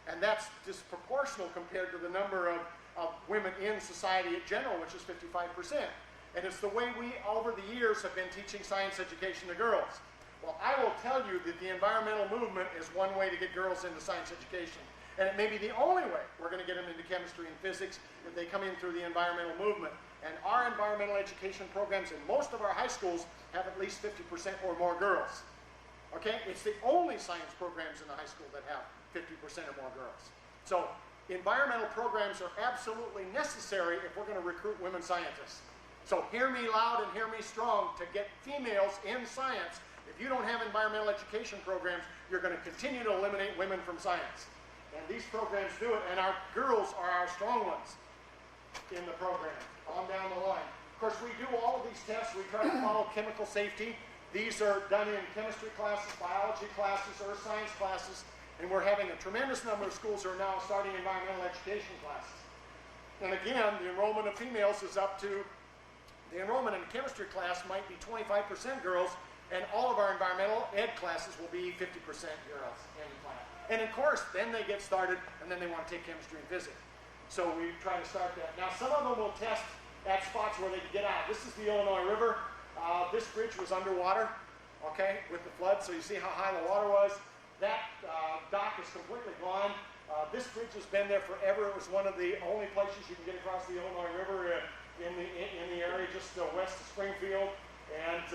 S16: And that's disproportional compared to the number of women in society in general, which is 55%. And it's the way we, over the years, have been teaching science education to girls. Well, I will tell you that the environmental movement is one way to get girls into science education. And it may be the only way we're going to get them into chemistry and physics if they come in through the environmental movement. And our environmental education programs in most of our high schools have at least 50% or more girls. Okay? It's the only science programs in the high school that have 50% or more girls. So environmental programs are absolutely necessary if we're going to recruit women scientists. So hear me loud and hear me strong. To get females in science, if you don't have environmental education programs, you're going to continue to eliminate women from science. And these programs do it, and our girls are our strong ones in the program, on down the line. Of course, we do all of these tests. We try to follow chemical safety. These are done in chemistry classes, biology classes, earth science classes, and we're having a tremendous number of schools who are now starting environmental education classes. And again, the enrollment of females is up to, the enrollment in a chemistry class might be 25% girls, and all of our environmental ed classes will be 50% girls in the class. And of course, then they get started, and then they want to take chemistry and physics. So we try to start that. Now, some of them will test at spots where they can get out. This is the Illinois River. This bridge was underwater, okay, with the flood, so you see how high the water was. That dock is completely gone. This bridge has been there forever. It was one of the only places you can get across the Illinois River in the area just west of Springfield. And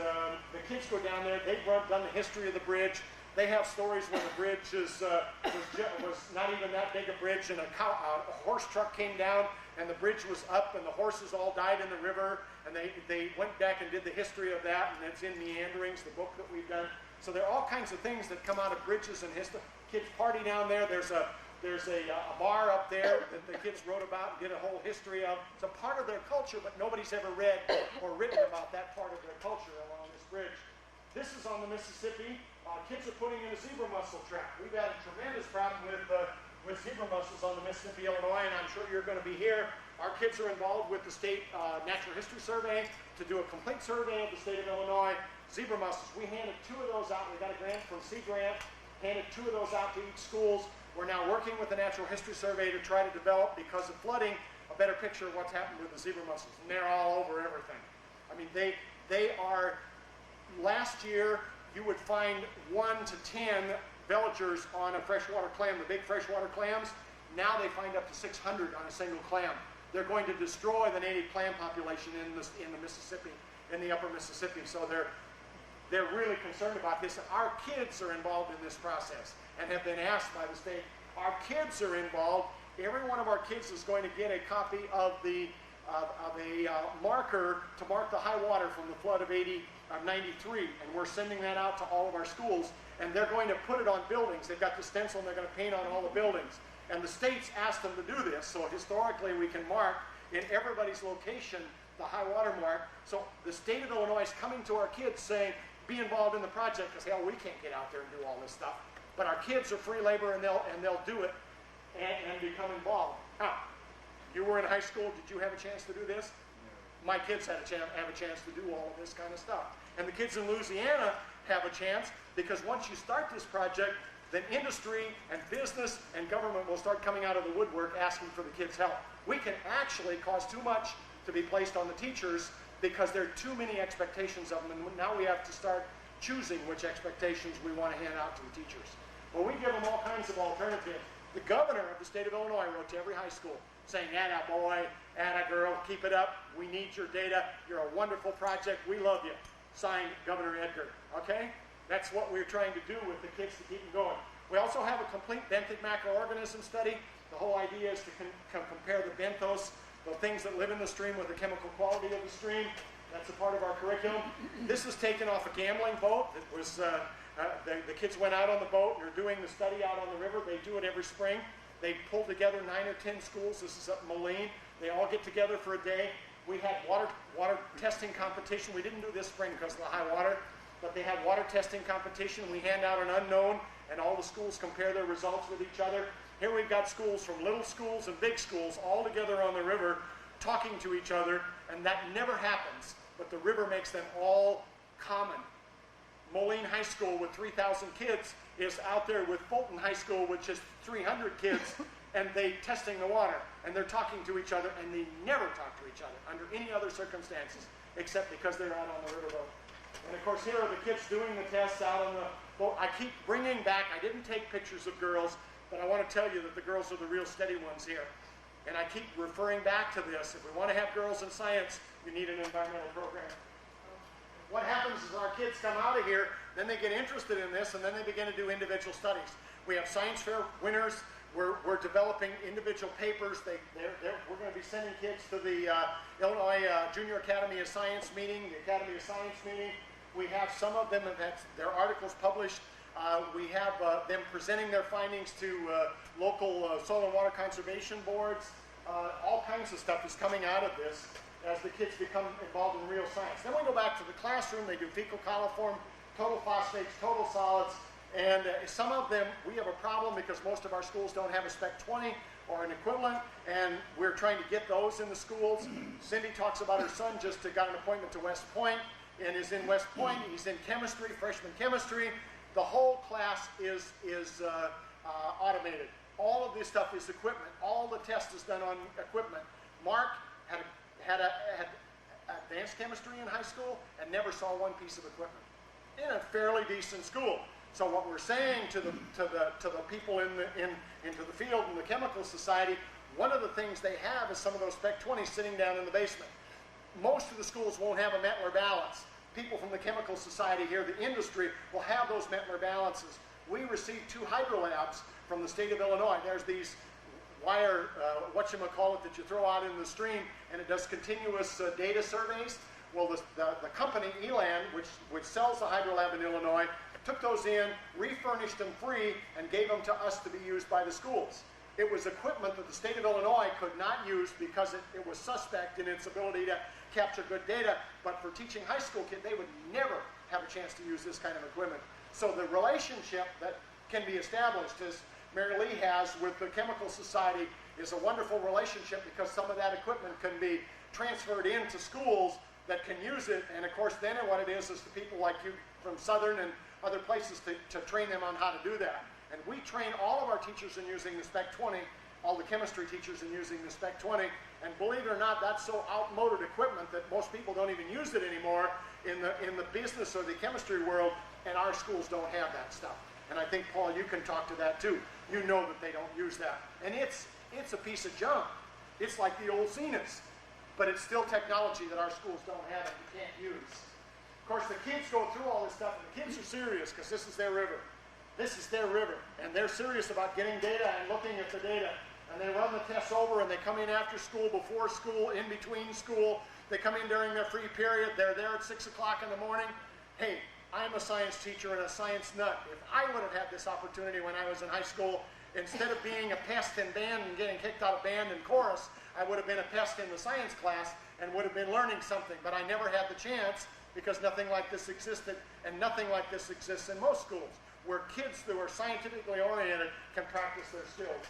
S16: the kids go down there. They've done the history of the bridge. They have stories where the bridge was not even that big a bridge, and a horse truck came down, and the bridge was up, and the horses all died in the river. And they went back and did the history of that, and it's in Meanderings, the book that we've done. So there are all kinds of things that come out of bridges and history. Kids party down there. There's a bar up there that the kids wrote about and did a whole history of. It's a part of their culture, but nobody's ever read or written about that part of their culture along this bridge. This is on the Mississippi. Kids are putting in a zebra mussel trap. We've had a tremendous problem with zebra mussels on the Mississippi, Illinois, and I'm sure you're going to be here. Our kids are involved with the state natural history survey to do a complete survey of the state of Illinois. Zebra mussels, we handed 2 of those out. We got a grant from Sea Grant, handed 2 of those out to each schools. We're now working with the Natural History Survey to try to develop, because of flooding, a better picture of what's happened with the zebra mussels. And they're all over everything. I mean, they are, last year, you would find 1 to 10 villagers on a freshwater clam, the big freshwater clams. Now they find up to 600 on a single clam. They're going to destroy the native clam population in the Mississippi, in the upper Mississippi. So they're really concerned about this. And our kids are involved in this process and have been asked by the state. Our kids are involved. Every one of our kids is going to get a copy of a marker to mark the high water from the flood of 93, and we're sending that out to all of our schools, and they're going to put it on buildings. They've got the stencil, and they're going to paint on all the buildings. And the state's asked them to do this, so historically we can mark in everybody's location the high water mark. So the state of Illinois is coming to our kids saying, be involved in the project, because hell, we can't get out there and do all this stuff. But our kids are free labor, and they'll do it and become involved. Now, you were in high school. Did you have a chance to do this? My kids have a chance to do all of this kind of stuff. And the kids in Louisiana have a chance, because once you start this project, then industry and business and government will start coming out of the woodwork asking for the kids' help. We can actually cause too much to be placed on the teachers because there are too many expectations of them, and now we have to start choosing which expectations we want to hand out to the teachers. Well, we give them all kinds of alternatives. The governor of the state of Illinois wrote to every high school saying, atta boy, atta girl, keep it up. We need your data. You're a wonderful project. We love you. Signed, Governor Edgar. Okay? That's what we're trying to do with the kids to keep them going. We also have a complete benthic macroorganism study. The whole idea is to compare the benthos, the things that live in the stream, with the chemical quality of the stream. That's a part of our curriculum. This is taken off a gambling boat. It was the kids went out on the boat and are doing the study out on the river. They do it every spring. They pull together 9 or 10 schools. This is up in Moline. They all get together for a day. We had water testing competition. We didn't do this spring because of the high water, but they had water testing competition. We hand out an unknown, and all the schools compare their results with each other. Here we've got schools from little schools and big schools all together on the river talking to each other, and that never happens, but the river makes them all common. Moline High School with 3,000 kids is out there with Fulton High School with just 300 kids, and they testing the water, and they're talking to each other, and they never talk to each other under any other circumstances except because they're out on the riverboat. And of course, here are the kids doing the tests out on the boat. I keep bringing back, I didn't take pictures of girls,
S17: but I want to tell you that the girls are the real steady ones here. And I keep referring back to this. If we want to have girls in science, you need an environmental program. What happens is our kids come out of here, then they get interested in this, and then they begin to do individual studies. We have science fair winners. We're developing individual papers. We're going to be sending kids to the Illinois Junior Academy of Science meeting, the Academy of Science meeting. We have some of them have had their articles published. We have them presenting their findings to local soil and water conservation boards. All kinds of stuff is coming out of this as the kids become involved in real science. Then we go back to the classroom. They do fecal coliform, total phosphates, total solids. And some of them, we have a problem because most of our schools don't have a Spec 20 or an equivalent, and we're trying to get those in the schools. Cindy talks about her son just got an appointment to West Point and is in West Point. He's in chemistry, freshman chemistry. The whole class is automated. All of this stuff is equipment. All the test is done on equipment. Mark had advanced chemistry in high school and never saw one piece of equipment in a fairly decent school. So what we're saying to the people into the field in the chemical society, one of the things they have is some of those Spec 20s sitting down in the basement. Most of the schools won't have a Mettler balance. People from the chemical society here, the industry, will have those Mettler balances. We received 2 hydrolabs from the state of Illinois. There's these wire, whatchamacallit, that you throw out in the stream, and it does continuous data surveys. Well, the company, Elan, which sells the hydrolab in Illinois, took those in, refurnished them free, and gave them to us to be used by the schools. It was equipment that the state of Illinois could not use because it was suspect in its ability to capture good data, but for teaching high school kids, they would never have a chance to use this kind of equipment. So the relationship that can be established, as Mary Lee has with the Chemical Society, is a wonderful relationship because some of that equipment can be transferred into schools that can use it, and of course then what it is the people like you from Southern and other places to train them on how to do that. And we train all of our teachers in using the Spec 20, all the chemistry teachers in using the Spec 20, and believe it or not, that's so outmoded equipment that most people don't even use it anymore in the business or the chemistry world, and our schools don't have that stuff. And I think, Paul, you can talk to that too. You know that they don't use that. And it's a piece of junk. It's like the old Zenas, but it's still technology that our schools don't have and we can't use. Of course, the kids go through all this stuff, and the kids are serious because this is their river. This is their river, and they're serious about getting data and looking at the data. And they run the tests over, and they come in after school, before school, in between school. They come in during their free period. They're there at 6 o'clock in the morning. Hey, I'm a science teacher and a science nut. If I would have had this opportunity when I was in high school, instead of being a pest in band and getting kicked out of band and chorus, I would have been a pest in the science class and would have been learning something. But I never had the chance because nothing like this existed, and nothing like this exists in most schools, where kids who are scientifically oriented can practice their skills.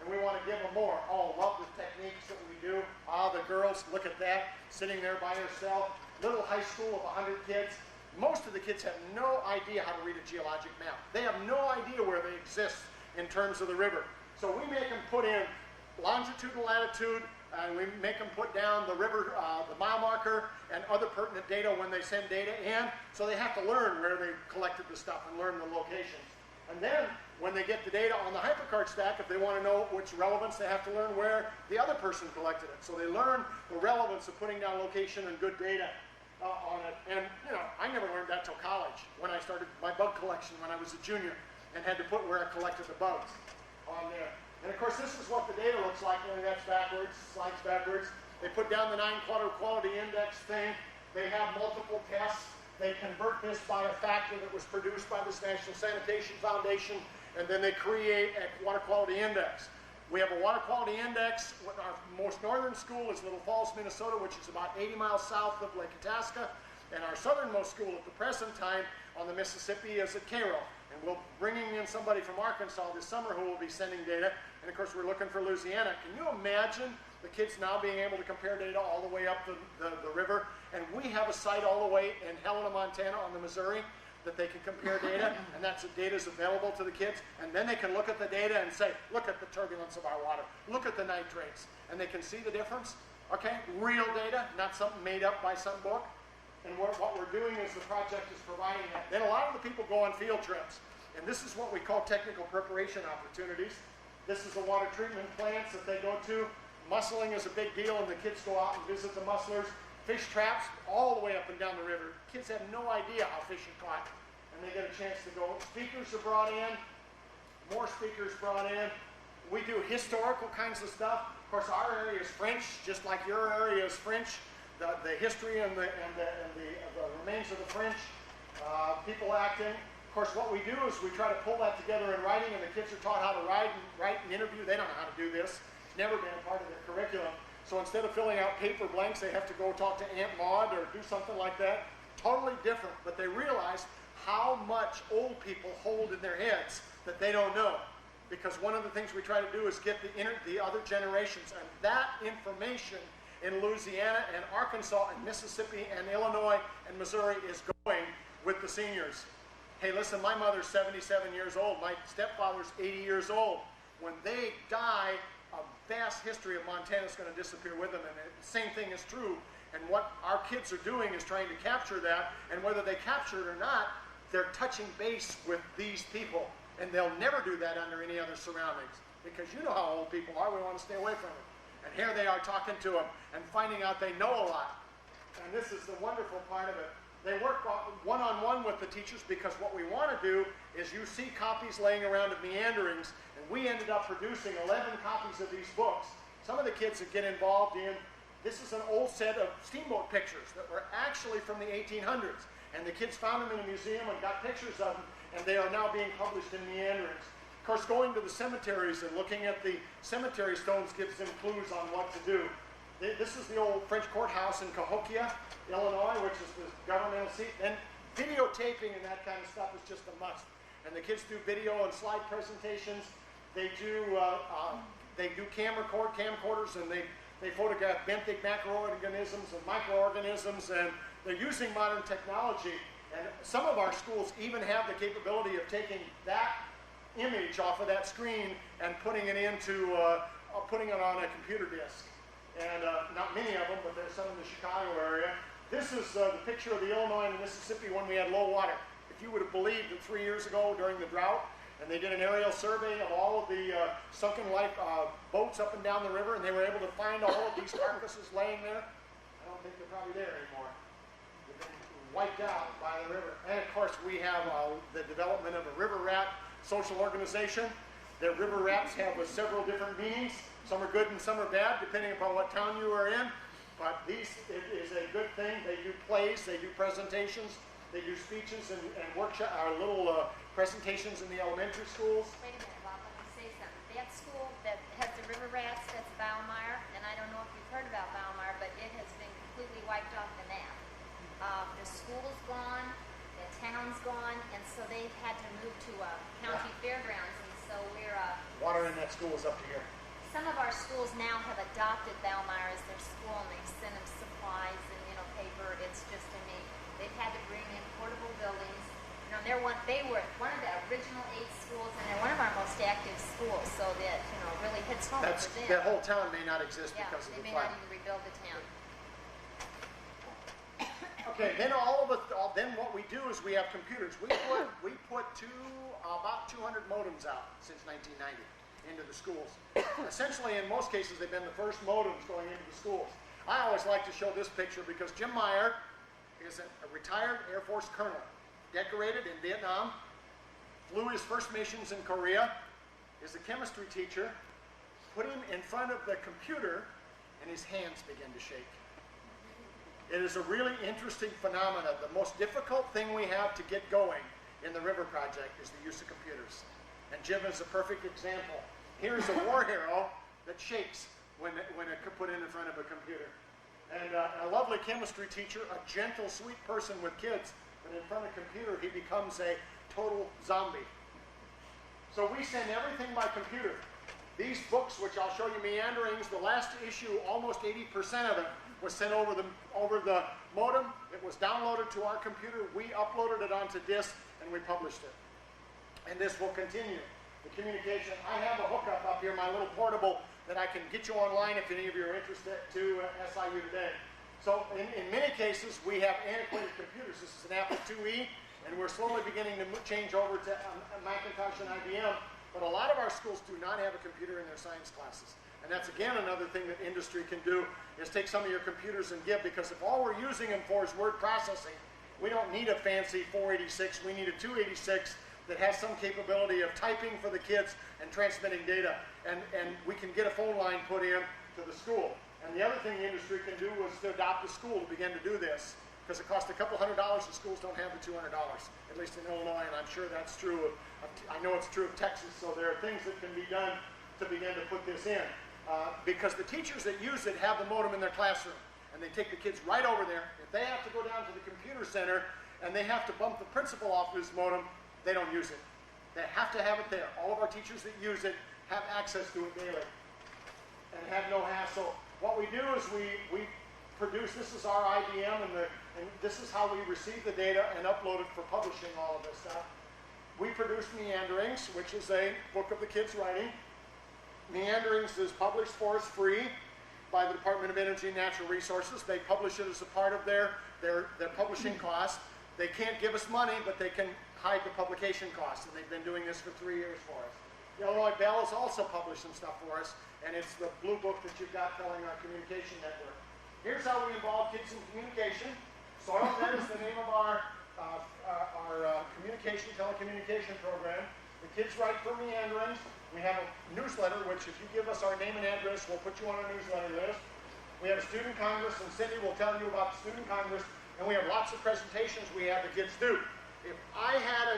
S17: And we want to give them more. Oh, love the techniques that we do. Ah, the girls, look at that, sitting there by herself. Little high school of 100 kids. Most of the kids have no idea how to read a geologic map. They have no idea where they exist in terms of the river. So we make them put in longitude and latitude, and we make them put down the river, the mile marker, and other pertinent data when they send data in. So they have to learn where they collected the stuff and learn the locations. And then when they get the data on the hypercard stack, if they want to know which relevance, they have to learn where the other person collected it. So they learn the relevance of putting down location and good data on it. And, you know, I never learned that till college, when I started my bug collection when I was a junior and had to put where I collected the bugs on there. And of course, this is what the data looks like, only that's backwards, slides backwards. They put down the 9-quarter quality index thing. They have multiple tests. They convert this by a factor that was produced by this National Sanitation Foundation, and then they create a water quality index. We have a water quality index. Our most northern school is Little Falls, Minnesota, which is about 80 miles south of Lake Itasca. And our southernmost school at the present time on the Mississippi is at Cairo. And we're bringing in somebody from Arkansas this summer who will be sending data. And of course, we're looking for Louisiana. Can you imagine the kids now being able to compare data all the way up the river? And we have a site all the way in Helena, Montana on the Missouri that they can compare data, and that data is available to the kids. And then they can look at the data and say, look at the turbulence of our water, look at the nitrates. And they can see the difference, okay? Real data, not something made up by some book. And what we're doing is the project is providing that. Then a lot of the people go on field trips. And this is what we call technical preparation opportunities. This is the water treatment plants that they go to. Mussling is a big deal, and the kids go out and visit the musslers. Fish traps all the way up and down the river. Kids have no idea how fish are caught, and they get a chance to go. Speakers are brought in, more speakers brought in. We do historical kinds of stuff. Of course, our area is French, just like your area is French. The history and the remains of the French, people acting. Of course, what we do is we try to pull that together in writing, and the kids are taught how to write and interview. They don't know how to do this. It's never been a part of their curriculum. So instead of filling out paper blanks, they have to go talk to Aunt Maud or do something like that. Totally different, but they realize how much old people hold in their heads that they don't know. Because one of the things we try to do is get the other generations, and that information in Louisiana and Arkansas and Mississippi and Illinois and Missouri is going with the seniors. Hey, listen, my mother's 77 years old. My stepfather's 80 years old. When they die, a vast history of Montana is going to disappear with them, and the same thing is true. And what our kids are doing is trying to capture that, and whether they capture it or not, they're touching base with these people, and they'll never do that under any other surroundings, because you know how old people are. We want to stay away from them. And here they are talking to them and finding out they know a lot. And this is the wonderful part of it. They work one-on-one with the teachers, because what we want to do is you see copies laying around of Meanderings, and we ended up producing 11 copies of these books. Some of the kids that get involved in, this is an old set of steamboat pictures that were actually from the 1800s, and the kids found them in a museum and got pictures of them, and they are now being published in Meanderings. Of course, going to the cemeteries and looking at the cemetery stones gives them clues on what to do. This is the old French courthouse in Cahokia, Illinois, which is the governmental seat. And videotaping and that kind of stuff is just a must. And the kids do video and slide presentations. They do camcorders, and they photograph benthic macroorganisms and microorganisms, and they're using modern technology. And some of our schools even have the capability of taking that image off of that screen and putting it on a computer disk. And not many of them, but there's some in the Chicago area. This is the picture of the Illinois and the Mississippi when we had low water. If you would have believed that 3 years ago during the drought, and they did an aerial survey of all of the sunken life boats up and down the river, and they were able to find all of these carcasses laying there. I don't think they're probably there anymore. They've been wiped out by the river. And of course, we have the development of a river rat social organization. The river rats have several different meanings. Some are good and some are bad, depending upon what town you are in. But it is a good thing. They do plays, they do presentations, they do speeches and workshop, little presentations in the elementary schools.
S2: Wait a minute, Bob, let me say something. That school that has the river rats, that's Ballmeyer, and I don't know if you've heard about Ballmeyer, but it has been completely wiped off the map. The school's gone, the town's gone, and so they've had to move to county fairgrounds, and so we're...
S17: Water in that school is up to here.
S2: Some of our schools now have adopted Ballmeyer as their school, and they send them supplies and, paper. It's just, they've had to bring in portable buildings. They were one of the original 8 schools, and they're one of our most active schools, so that, really hits home for them.
S17: That whole town may not exist because of the
S2: they may not even rebuild the town.
S17: Okay, then then what we do is we have computers. We put about 200 modems out since 1990 into the schools. Essentially, in most cases, they've been the first modems going into the schools. I always like to show this picture because Jim Meyer is a retired Air Force colonel, decorated in Vietnam, flew his first missions in Korea, is a chemistry teacher. Put him in front of the computer, and his hands begin to shake. It is a really interesting phenomenon. The most difficult thing we have to get going in the River Project is the use of computers. And Jim is a perfect example. Here's a war hero that shakes when it put in front of a computer. And a lovely chemistry teacher, a gentle, sweet person with kids, but in front of a computer, he becomes a total zombie. So we send everything by computer. These books, which I'll show you, Meanderings, the last issue, almost 80% of it was sent over the modem. It was downloaded to our computer. We uploaded it onto disk, and we published it. And this will continue. The communication. I have a hookup up here, my little portable, that I can get you online if any of you are interested to SIU today. So in many cases, we have antiquated computers. This is an Apple IIe. and we're slowly beginning to change over to Macintosh and IBM, but a lot of our schools do not have a computer in their science classes. And that's, again, another thing that industry can do, is take some of your computers and give, because if all we're using them for is word processing, we don't need a fancy 486, we need a 286 that has some capability of typing for the kids and transmitting data. And we can get a phone line put in to the school. And the other thing the industry can do was to adopt a school to begin to do this, because it costs a couple $100 and schools don't have the $200, at least in Illinois, and I'm sure that's true I know it's true of Texas, so there are things that can be done to begin to put this in. Because the teachers that use it have the modem in their classroom, and they take the kids right over there. If they have to go down to the computer center and they have to bump the principal off his modem, they don't use it. They have to have it there. All of our teachers that use it have access to it daily and have no hassle. What we do is we produce, this is our IBM, and this is how we receive the data and upload it for publishing all of this stuff. We produce Meanderings, which is a book of the kids' writing. Meanderings is published for us free by the Department of Energy and Natural Resources. They publish it as a part of their publishing cost. They can't give us money, but they can hide the publication costs, and they've been doing this for 3 years for us. The Illinois Bell has also published some stuff for us, and it's the blue book that you've got telling our communication network. Here's how we involve kids in communication. SoilNet is the name of our telecommunication program. The kids write for Meanderings. We have a newsletter, which if you give us our name and address, we'll put you on our newsletter list. We have a student congress, and Cindy will tell you about the student congress, and we have lots of presentations we have the kids do. If I had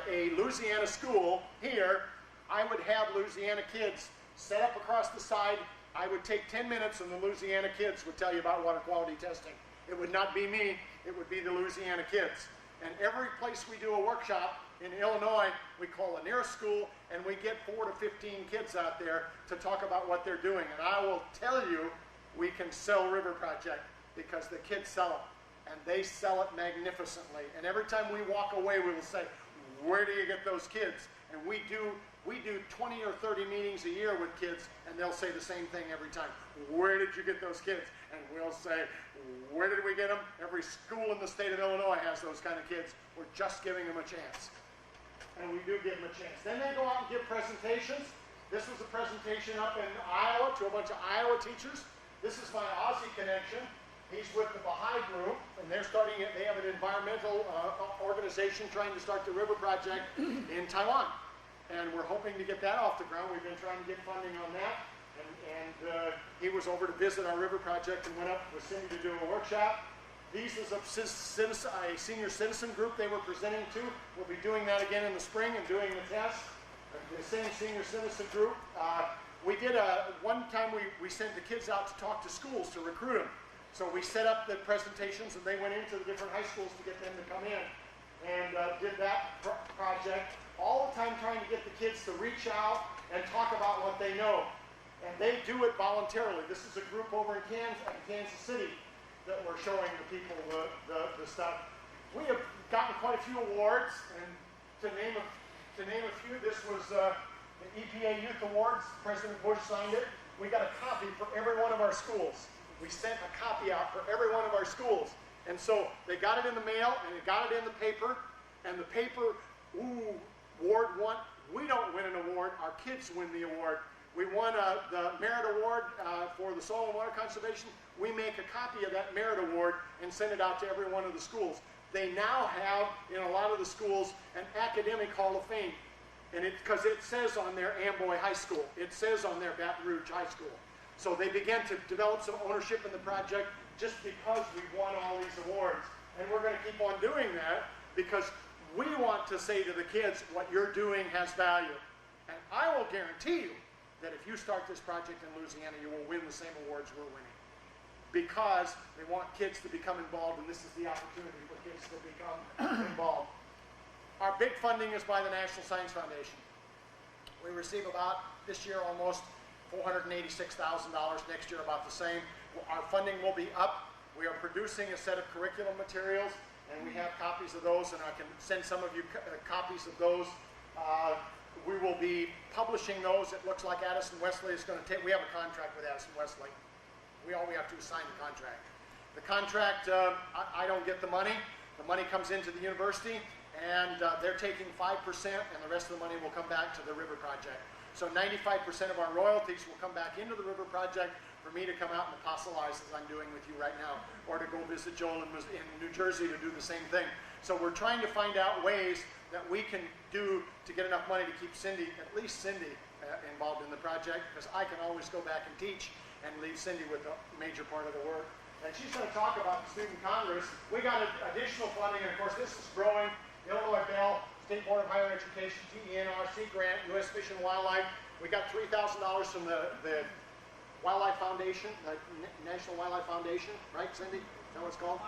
S17: a Louisiana school here, I would have Louisiana kids set up across the side. I would take 10 minutes, and the Louisiana kids would tell you about water quality testing. It would not be me, it would be the Louisiana kids. And every place we do a workshop in Illinois, we call the nearest school, and we get 4 to 15 kids out there to talk about what they're doing. And I will tell you, we can sell River Project because the kids sell it, and they sell it magnificently. And every time we walk away, we will say, where do you get those kids? And we do 20 or 30 meetings a year with kids, and they'll say the same thing every time. Where did you get those kids? And we'll say, where did we get them? Every school in the state of Illinois has those kind of kids. We're just giving them a chance. And we do give them a chance. Then they go out and give presentations. This was a presentation up in Iowa to a bunch of Iowa teachers. This is my Aussie connection. He's with the Baha'i group, and they have an environmental organization trying to start the River Project in Taiwan. And we're hoping to get that off the ground. We've been trying to get funding on that. And he was over to visit our River Project and went up with Cindy to do a workshop. These is a senior citizen group they were presenting to. We'll be doing that again in the spring and doing the test. The same senior citizen group. We did one time we sent the kids out to talk to schools to recruit them. So we set up the presentations, and they went into the different high schools to get them to come in. And did that project, all the time trying to get the kids to reach out and talk about what they know. And they do it voluntarily. This is a group over in Kansas City that we're showing the people the stuff. We have gotten quite a few awards, and to name a few, this was the EPA Youth Awards. President Bush signed it. We got a copy for every one of our schools. We sent a copy out for every one of our schools. And so they got it in the mail, and they got it in the paper, and the paper, award won. We don't win an award, our kids win the award. We won the Merit Award for the soil and water conservation. We make a copy of that Merit Award and send it out to every one of the schools. They now have, in a lot of the schools, an academic hall of fame. And because it says on there Amboy High School. It says on there Baton Rouge High School. So they began to develop some ownership in the project just because we won all these awards. And we're going to keep on doing that because we want to say to the kids, what you're doing has value. And I will guarantee you that if you start this project in Louisiana, you will win the same awards we're winning. Because they want kids to become involved, and this is the opportunity for kids to become involved. Our big funding is by the National Science Foundation. We receive about, this year, almost $486,000. Next year, about the same. Our funding will be up. We are producing a set of curriculum materials, and we have copies of those, and I can send some of you copies of those. We will be publishing those. It looks like Addison Wesley is going to take, we have a contract with Addison Wesley. All we have to do is sign the contract. The contract, I don't get the money. The money comes into the university, and they're taking 5%, and the rest of the money will come back to the river project. So 95% of our royalties will come back into the river project for me to come out and apostolize as I'm doing with you right now, or to go visit Joel in New Jersey to do the same thing. So we're trying to find out ways that we can do to get enough money to keep Cindy, at least Cindy, involved in the project, because I can always go back and teach and leave Cindy with a major part of the work. And she's going to talk about the Student Congress. We got additional funding, and of course this is growing. Illinois Bell, State Board of Higher Education, TENRC grant, U.S. Fish and Wildlife. We got $3,000 from the Wildlife Foundation, the National Wildlife Foundation, right, Cindy? Is that what it's called?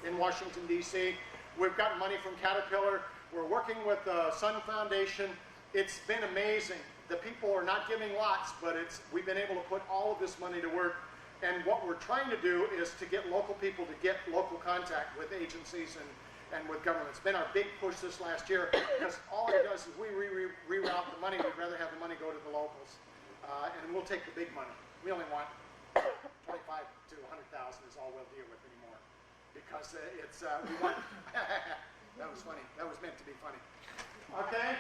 S17: In Washington, D.C. We've got money from Caterpillar. We're working with the Sun Foundation. It's been amazing. The people are not giving lots, but we've been able to put all of this money to work. And what we're trying to do is to get local people to get local contact with agencies and with government. It's been our big push this last year, because all it does is we reroute the money. We'd rather have the money go to the locals. And we'll take the big money. We only want 25 to 100,000 is all we'll deal with anymore. Because we want, that was funny. That was meant to be funny. Okay?